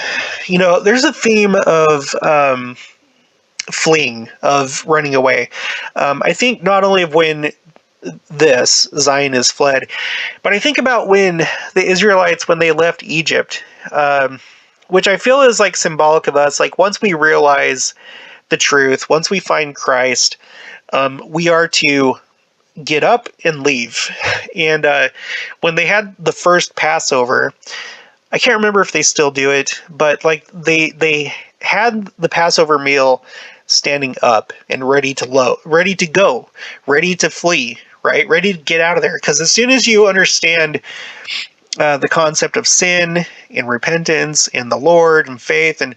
there's a theme of fleeing, of running away. I think not only of when Zion is fled, but I think about when the Israelites, when they left Egypt, which I feel is like symbolic of us. Like once we realize the truth, once we find Christ, we are to get up and leave. And when they had the first Passover, I can't remember if they still do it, but like they had the Passover meal standing up and ready to go, ready to flee, right? Ready to get out of there. Because as soon as you understand the concept of sin and repentance and the Lord and faith and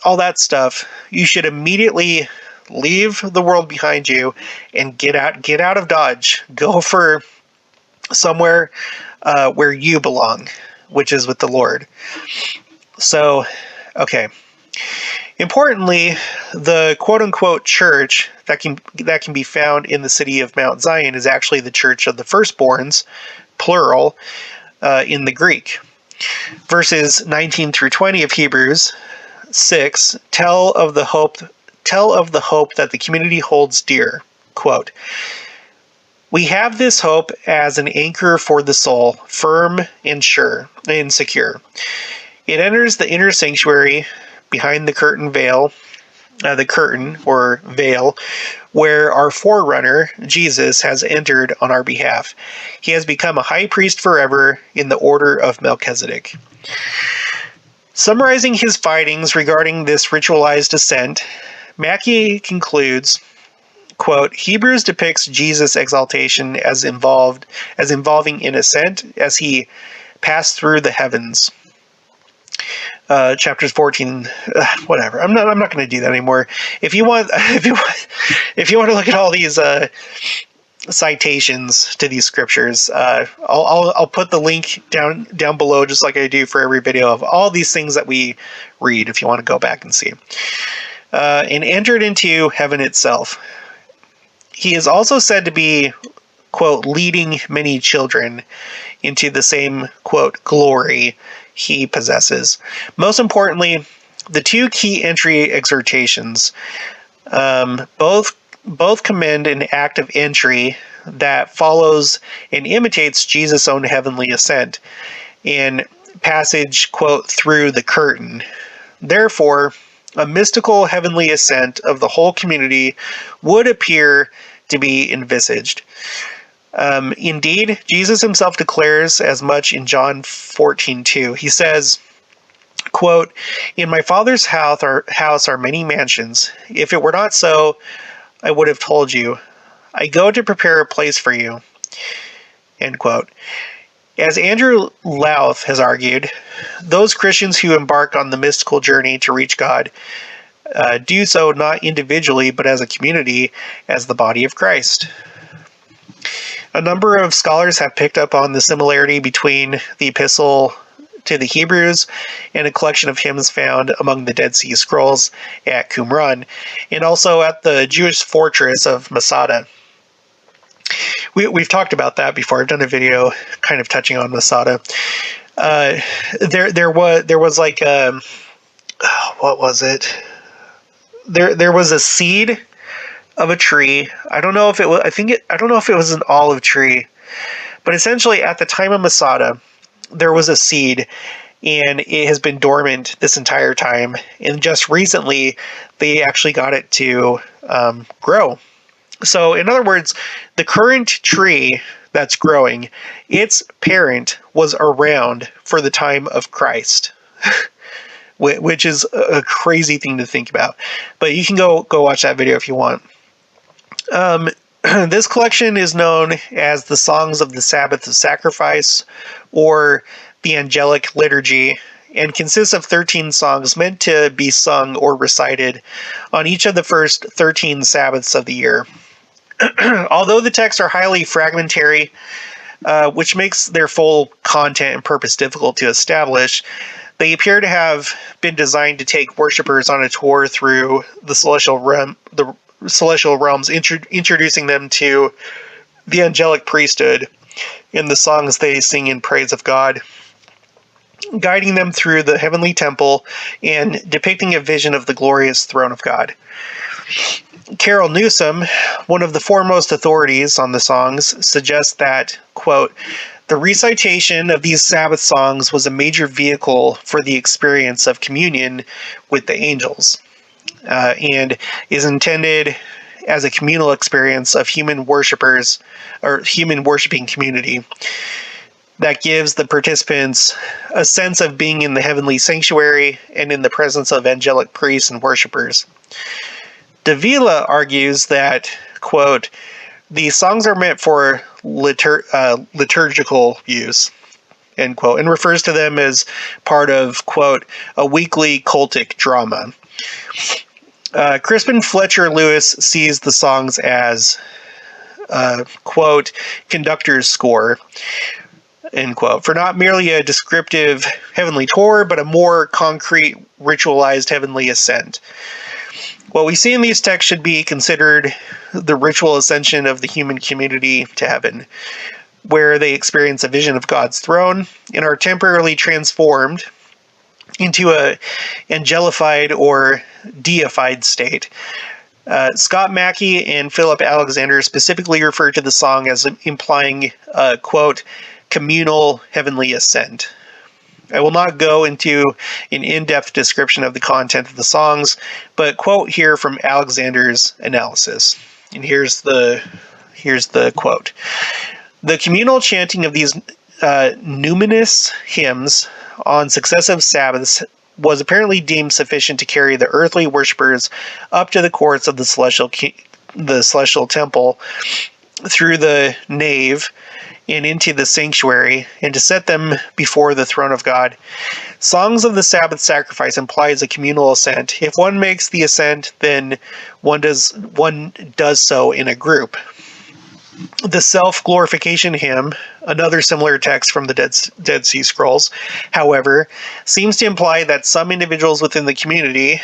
all that stuff, you should immediately leave the world behind you and get out of Dodge. Go for somewhere where you belong, which is with the Lord. So, okay. Importantly, the quote-unquote church that can be found in the city of Mount Zion is actually the church of the firstborns, plural, in the Greek. Verses 19-20 of Hebrews 6 tell of the hope that the community holds dear. Quote, "We have this hope as an anchor for the soul, firm and sure and secure. It enters the inner sanctuary behind the curtain or veil, where our forerunner, Jesus, has entered on our behalf. He has become a high priest forever in the order of Melchizedek." Summarizing his findings regarding this ritualized ascent, Mackey concludes, quote, "Hebrews depicts Jesus' exaltation as involving an ascent as he passed through the heavens." Chapters 14, whatever. I'm not going to do that anymore. If you want to look at all these citations to these scriptures, I'll put the link down below, just like I do for every video, of all these things that we read, if you want to go back and see. And entered into heaven itself. He is also said to be, quote, leading many children into the same, quote, glory he possesses. Most importantly, the two key entry exhortations, both commend an act of entry that follows and imitates Jesus' own heavenly ascent in passage, quote, through the curtain. Therefore, a mystical heavenly ascent of the whole community would appear to be envisaged. Indeed, Jesus himself declares as much in John 14:2. He says, quote, "In my Father's house are many mansions. If it were not so, I would have told you. I go to prepare a place for you." End quote. As Andrew Louth has argued, those Christians who embark on the mystical journey to reach God do so not individually, but as a community, as the body of Christ. A number of scholars have picked up on the similarity between the epistle to the Hebrews and a collection of hymns found among the Dead Sea Scrolls at Qumran, and also at the Jewish fortress of Masada. we've talked about that before. I've done a video kind of touching on Masada. There was like what was it? There was a seed of a tree. I don't know if it was. I don't know if it was an olive tree, but essentially at the time of Masada, there was a seed, and it has been dormant this entire time. And just recently, they actually got it to grow. So, in other words, the current tree that's growing, its parent was around for the time of Christ, which is a crazy thing to think about. But you can go watch that video if you want. This collection is known as the Songs of the Sabbath of Sacrifice, or the Angelic Liturgy, and consists of 13 songs meant to be sung or recited on each of the first 13 Sabbaths of the year. Although the texts are highly fragmentary, which makes their full content and purpose difficult to establish, they appear to have been designed to take worshippers on a tour through the celestial realms, introducing them to the angelic priesthood in the songs they sing in praise of God, guiding them through the heavenly temple and depicting a vision of the glorious throne of God. Carol Newsom, one of the foremost authorities on the songs, suggests that, quote, the recitation of these Sabbath songs was a major vehicle for the experience of communion with the angels, and is intended as a communal experience of human worshipers, or human worshiping community, that gives the participants a sense of being in the heavenly sanctuary and in the presence of angelic priests and worshipers. Davila argues that, quote, the songs are meant for liturgical use, end quote, and refers to them as part of, quote, a weekly cultic drama. Crispin Fletcher Lewis sees the songs as, quote, conductor's score, end quote, for not merely a descriptive heavenly tour, but a more concrete, ritualized heavenly ascent. What we see in these texts should be considered the ritual ascension of the human community to heaven, where they experience a vision of God's throne and are temporarily transformed into a angelified or deified state. Scott Mackey and Philip Alexander specifically refer to the song as implying a, quote, communal heavenly ascent. I will not go into an in-depth description of the content of the songs, but quote here from Alexander's analysis. And here's the quote. The communal chanting of these numinous hymns on successive Sabbaths was apparently deemed sufficient to carry the earthly worshippers up to the courts of the celestial temple through the nave and into the sanctuary, and to set them before the throne of God. Songs of the Sabbath sacrifice implies a communal ascent. If one makes the ascent, then one does so in a group. The self-glorification hymn, another similar text from the Dead Sea Scrolls, however, seems to imply that some individuals within the community,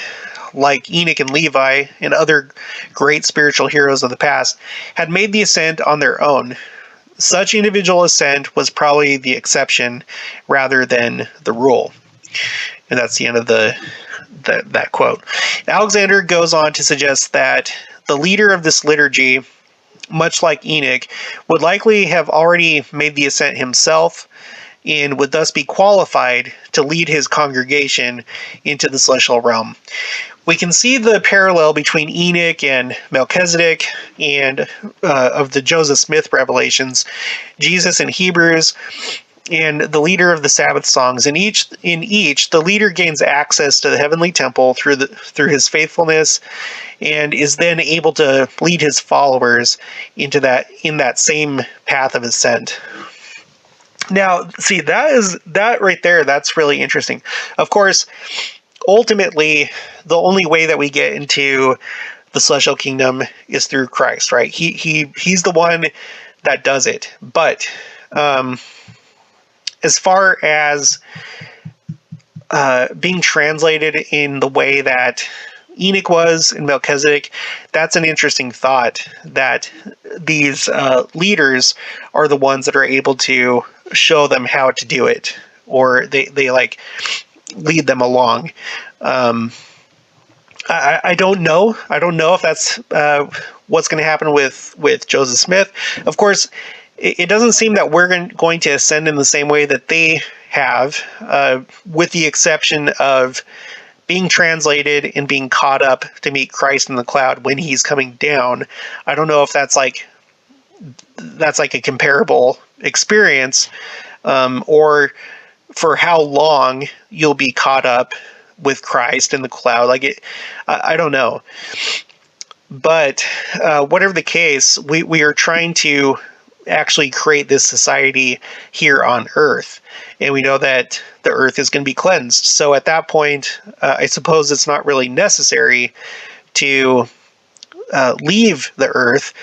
like Enoch and Levi and other great spiritual heroes of the past, had made the ascent on their own. Such individual ascent was probably the exception rather than the rule. And that's the end of that quote. Alexander goes on to suggest that the leader of this liturgy, much like Enoch, would likely have already made the ascent himself and would thus be qualified to lead his congregation into the celestial realm. We can see the parallel between Enoch and Melchizedek and of the Joseph Smith revelations, Jesus in Hebrews, and the leader of the Sabbath songs. In each, the leader gains access to the heavenly temple through his faithfulness, and is then able to lead his followers in that same path of ascent. Now, see, that right there, that's really interesting. Of course, ultimately, the only way that we get into the celestial kingdom is through Christ, right? He's the one that does it. But as far as being translated in the way that Enoch was in Melchizedek, that's an interesting thought, that these leaders are the ones that are able to show them how to do it, or they like lead them along. I don't know. I don't know if that's what's going to happen with Joseph Smith. Of course, it doesn't seem that we're going to ascend in the same way that they have, with the exception of being translated and being caught up to meet Christ in the cloud when he's coming down. I don't know if that's like a comparable experience, or for how long you'll be caught up with Christ in the cloud. I don't know. But whatever the case, we are trying to actually create this society here on Earth. And we know that the Earth is going to be cleansed. So at that point, I suppose it's not really necessary to leave the Earth.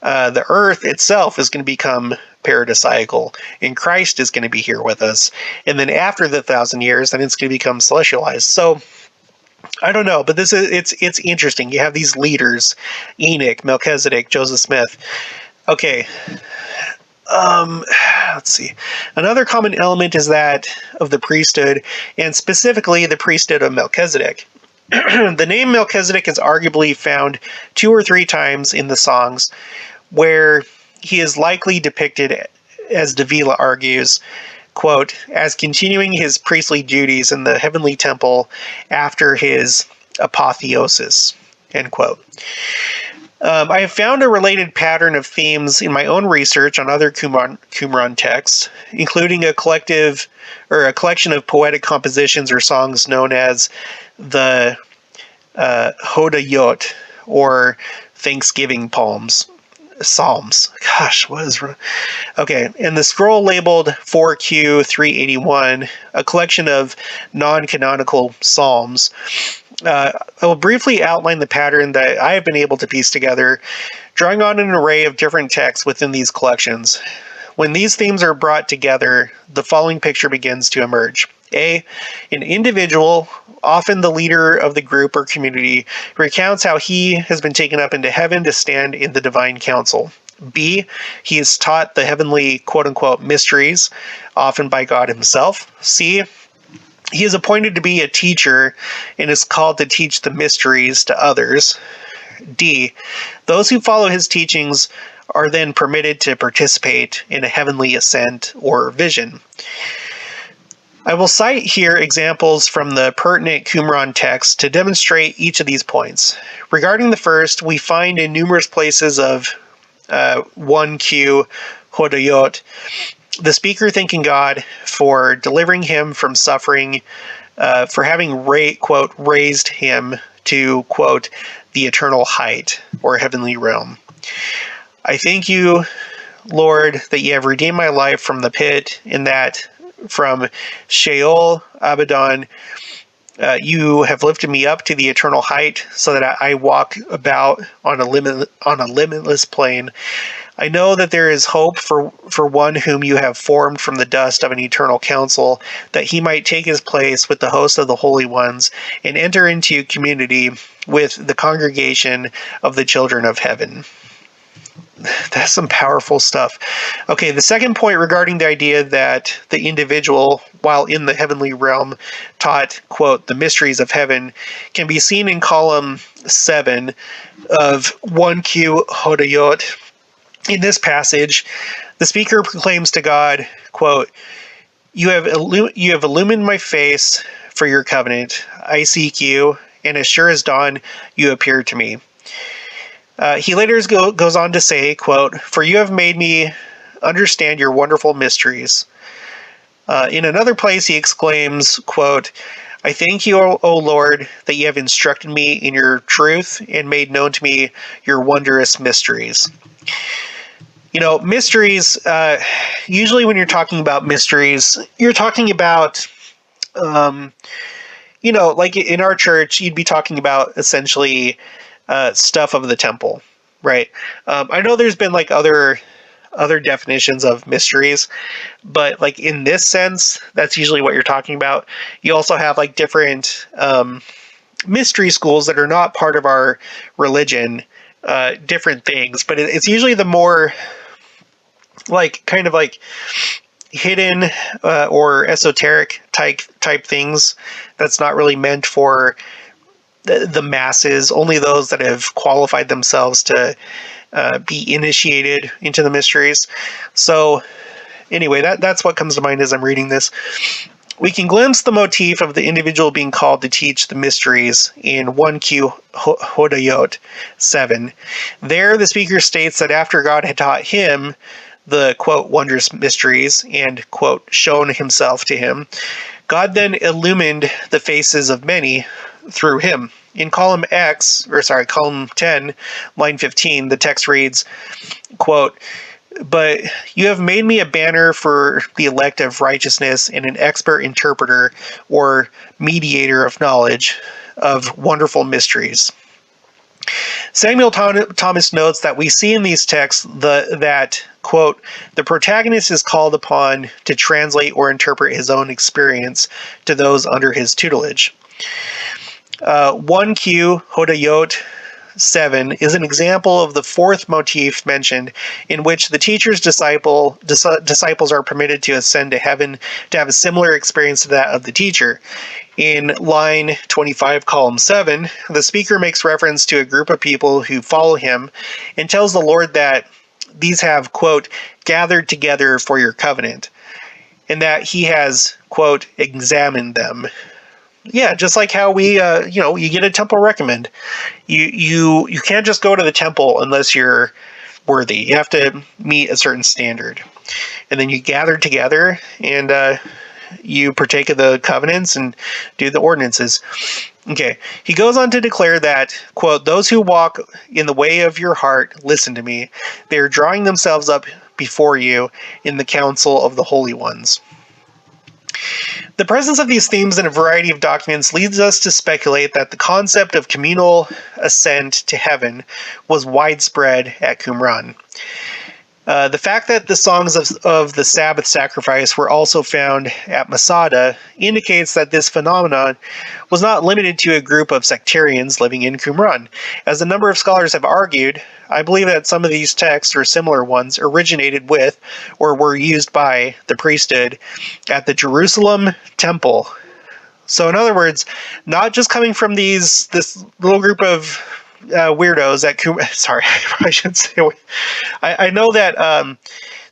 The Earth itself is going to become paradisiacal, and Christ is going to be here with us. And then after the 1,000 years, then it's going to become celestialized. So I don't know, but it's interesting. You have these leaders: Enoch, Melchizedek, Joseph Smith. Okay. Let's see. Another common element is that of the priesthood, and specifically the priesthood of Melchizedek. The name Melchizedek is arguably found 2 or 3 times in the songs, where he is likely depicted, as Davila argues, quote, as continuing his priestly duties in the heavenly temple after his apotheosis, end quote. I have found a related pattern of themes in my own research on other Qumran texts, including a collection of poetic compositions or songs known as the Hodayot, or Thanksgiving Psalms. Gosh, what is wrong? Okay, and the scroll labeled 4Q 381, a collection of non-canonical psalms. I will briefly outline the pattern that I have been able to piece together, drawing on an array of different texts within these collections. When these themes are brought together, the following picture begins to emerge. A. An individual, often the leader of the group or community, recounts how he has been taken up into heaven to stand in the divine council. B. He is taught the heavenly quote-unquote mysteries, often by God himself. C. He is appointed to be a teacher and is called to teach the mysteries to others. D. Those who follow his teachings are then permitted to participate in a heavenly ascent or vision. I will cite here examples from the pertinent Qumran text to demonstrate each of these points. Regarding the first, we find in numerous places of 1Q Hodayot, the speaker thanking God for delivering him from suffering, for having, quote, raised him to, quote, the eternal height, or heavenly realm. I thank you, Lord, that you have redeemed my life from the pit, and that from Sheol, Abaddon, you have lifted me up to the eternal height, so that I walk about on a limitless plain. I know that there is hope for one whom you have formed from the dust of an eternal council, that he might take his place with the host of the holy ones and enter into community with the congregation of the children of heaven. That's some powerful stuff. Okay, the second point regarding the idea that the individual, while in the heavenly realm, taught, quote, the mysteries of heaven, can be seen in column 7 of 1Q Hodayot. In this passage, the speaker proclaims to God, quote, you have illumined my face for your covenant. I seek you, and as sure as dawn, you appear to me. He later goes on to say, quote, for you have made me understand your wonderful mysteries. In another place, he exclaims, quote, I thank you, O Lord, that you have instructed me in your truth and made known to me your wondrous mysteries. You know, mysteries, usually when you're talking about mysteries, you're talking about, like in our church, you'd be talking about essentially stuff of the temple, right? I know there's been like other definitions of mysteries, but like in this sense, that's usually what you're talking about. You also have like different mystery schools that are not part of our religion, different things, but it's usually the more like kind of like hidden or esoteric type things that's not really meant for the masses, only those that have qualified themselves to be initiated into the mysteries. So anyway, that's what comes to mind as I'm reading this. We can glimpse the motif of the individual being called to teach the mysteries in 1Q Hodayot 7. There, the speaker states that after God had taught him the, quote, wondrous mysteries and, quote, shown himself to him, God then illumined the faces of many through him. In column 10, line 15, the text reads, quote, but you have made me a banner for the elect of righteousness and an expert interpreter or mediator of knowledge of wonderful mysteries. Samuel Thomas notes that we see in these texts that, quote, the protagonist is called upon to translate or interpret his own experience to those under his tutelage. 1Q Hodayot 7 is an example of the fourth motif mentioned, in which the teacher's disciples are permitted to ascend to heaven to have a similar experience to that of the teacher. In line 25, column 7, the speaker makes reference to a group of people who follow him and tells the Lord that these have, quote, gathered together for your covenant, and that he has, quote, examined them. Yeah, just like how we, you get a temple recommend. You can't just go to the temple unless you're worthy. You have to meet a certain standard. And then you gather together and you partake of the covenants and do the ordinances. Okay, he goes on to declare that, quote, those who walk in the way of your heart, listen to me. They are drawing themselves up before you in the council of the holy ones. The presence of these themes in a variety of documents leads us to speculate that the concept of communal ascent to heaven was widespread at Qumran. The fact that the songs of the Sabbath sacrifice were also found at Masada indicates that this phenomenon was not limited to a group of sectarians living in Qumran. As a number of scholars have argued, I believe that some of these texts or similar ones originated with or were used by the priesthood at the Jerusalem temple. So in other words, not just coming from this little group of weirdos at Qumran. Sorry, I should say. I know that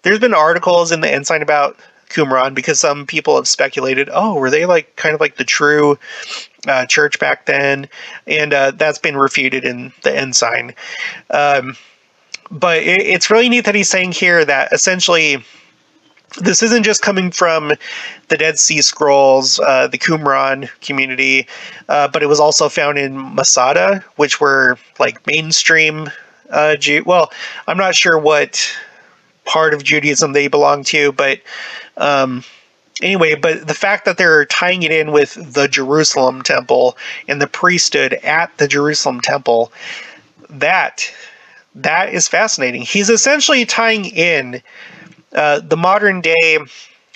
there's been articles in the Ensign about Qumran because some people have speculated, were they like kind of like the true church back then? And that's been refuted in the Ensign. But it's really neat that he's saying here that essentially this isn't just coming from the Dead Sea Scrolls, the Qumran community, but it was also found in Masada, which were like mainstream Well, I'm not sure what part of Judaism they belong to, but anyway, but the fact that they're tying it in with the Jerusalem temple and the priesthood at the Jerusalem temple, that is fascinating. He's essentially tying in the modern day,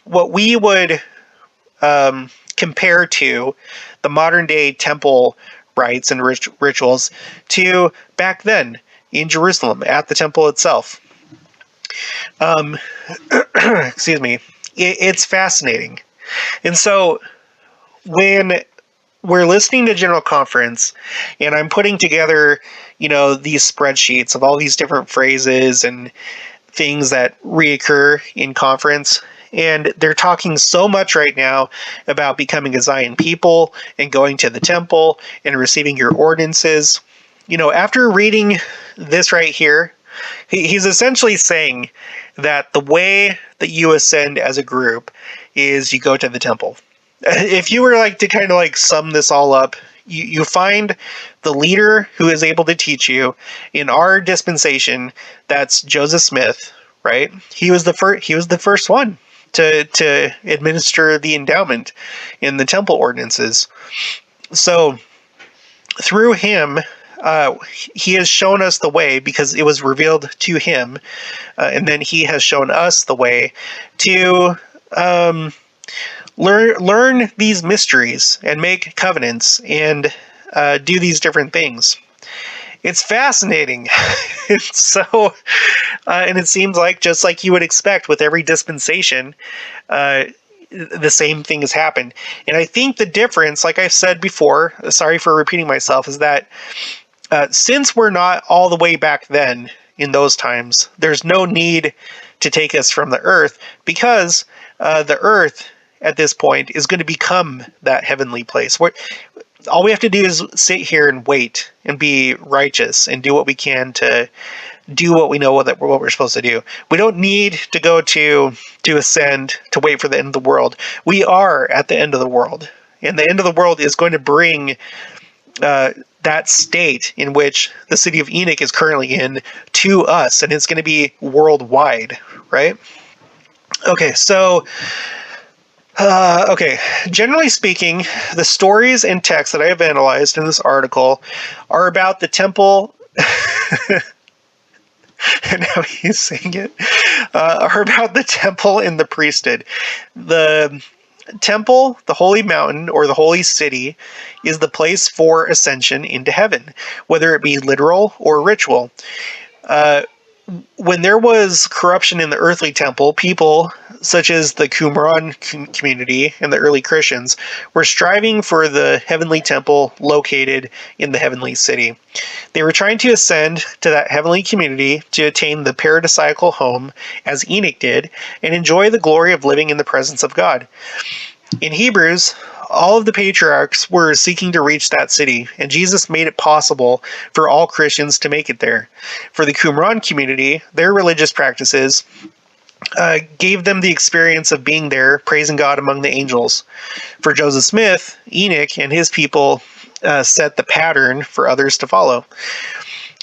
what we would compare to the modern day temple rites and rituals to back then in Jerusalem at the temple itself. Excuse me. It's fascinating. And so when we're listening to General Conference and I'm putting together, these spreadsheets of all these different phrases and things that reoccur in conference, and they're talking so much right now about becoming a Zion people and going to the temple and receiving your ordinances. After reading this right here, he's essentially saying that the way that you ascend as a group is you go to the temple. If you were to kind of sum this all up, you find the leader who is able to teach you. In our dispensation, that's Joseph Smith, right? He was the first one to administer the endowment in the temple ordinances. So through him, he has shown us the way because it was revealed to him, and then he has shown us the way to learn these mysteries and make covenants and do these different things. It's fascinating. And it seems like, just like you would expect with every dispensation, the same thing has happened. And I think the difference, like I've said before, sorry for repeating myself, is that since we're not all the way back then in those times, there's no need to take us from the earth, because the earth at this point is going to become that heavenly place. All we have to do is sit here and wait and be righteous and do what we can to do what we know what we're supposed to do. We don't need to go to ascend to wait for the end of the world. We are at the end of the world, and the end of the world is going to bring that state in which the city of Enoch is currently in to us, and it's going to be worldwide, right? Okay, so generally speaking, the stories and texts that I have analyzed in this article are about the temple. And now he's saying it, are about the temple and the priesthood. The temple, the holy mountain, or the holy city, is the place for ascension into heaven, whether it be literal or ritual. When there was corruption in the earthly temple, people such as the Qumran community and the early Christians were striving for the heavenly temple located in the heavenly city. They were trying to ascend to that heavenly community to attain the paradisiacal home, as Enoch did, and enjoy the glory of living in the presence of God. In Hebrews, all of the patriarchs were seeking to reach that city, and Jesus made it possible for all Christians to make it there. For the Qumran community, their religious practices gave them the experience of being there, praising God among the angels. For Joseph Smith, Enoch and his people set the pattern for others to follow.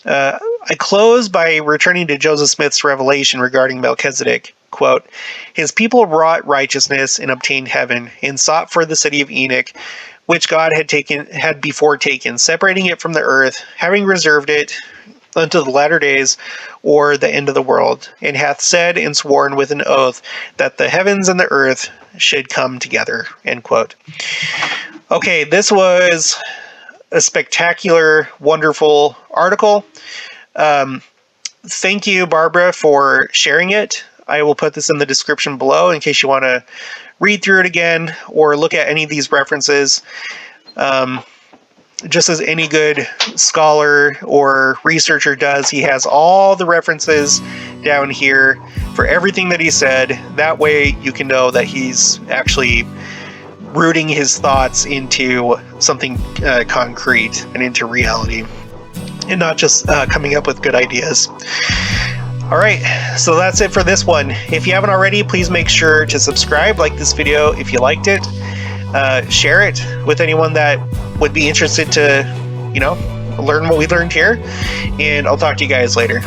I close by returning to Joseph Smith's revelation regarding Melchizedek. Quote, "His people wrought righteousness and obtained heaven, and sought for the city of Enoch, which God had before taken, separating it from the earth, having reserved it unto the latter days, or the end of the world, and hath said and sworn with an oath that the heavens and the earth should come together." End quote. Okay, this was a spectacular, wonderful article. Thank you, Barbara, for sharing it. I will put this in the description below in case you want to read through it again or look at any of these references. Just as any good scholar or researcher does, he has all the references down here for everything that he said. That way you can know that he's actually rooting his thoughts into something concrete and into reality, and not just coming up with good ideas. All right, so that's it for this one. If you haven't already, please make sure to subscribe, like this video if you liked it, share it with anyone that would be interested to, learn what we learned here, and I'll talk to you guys later.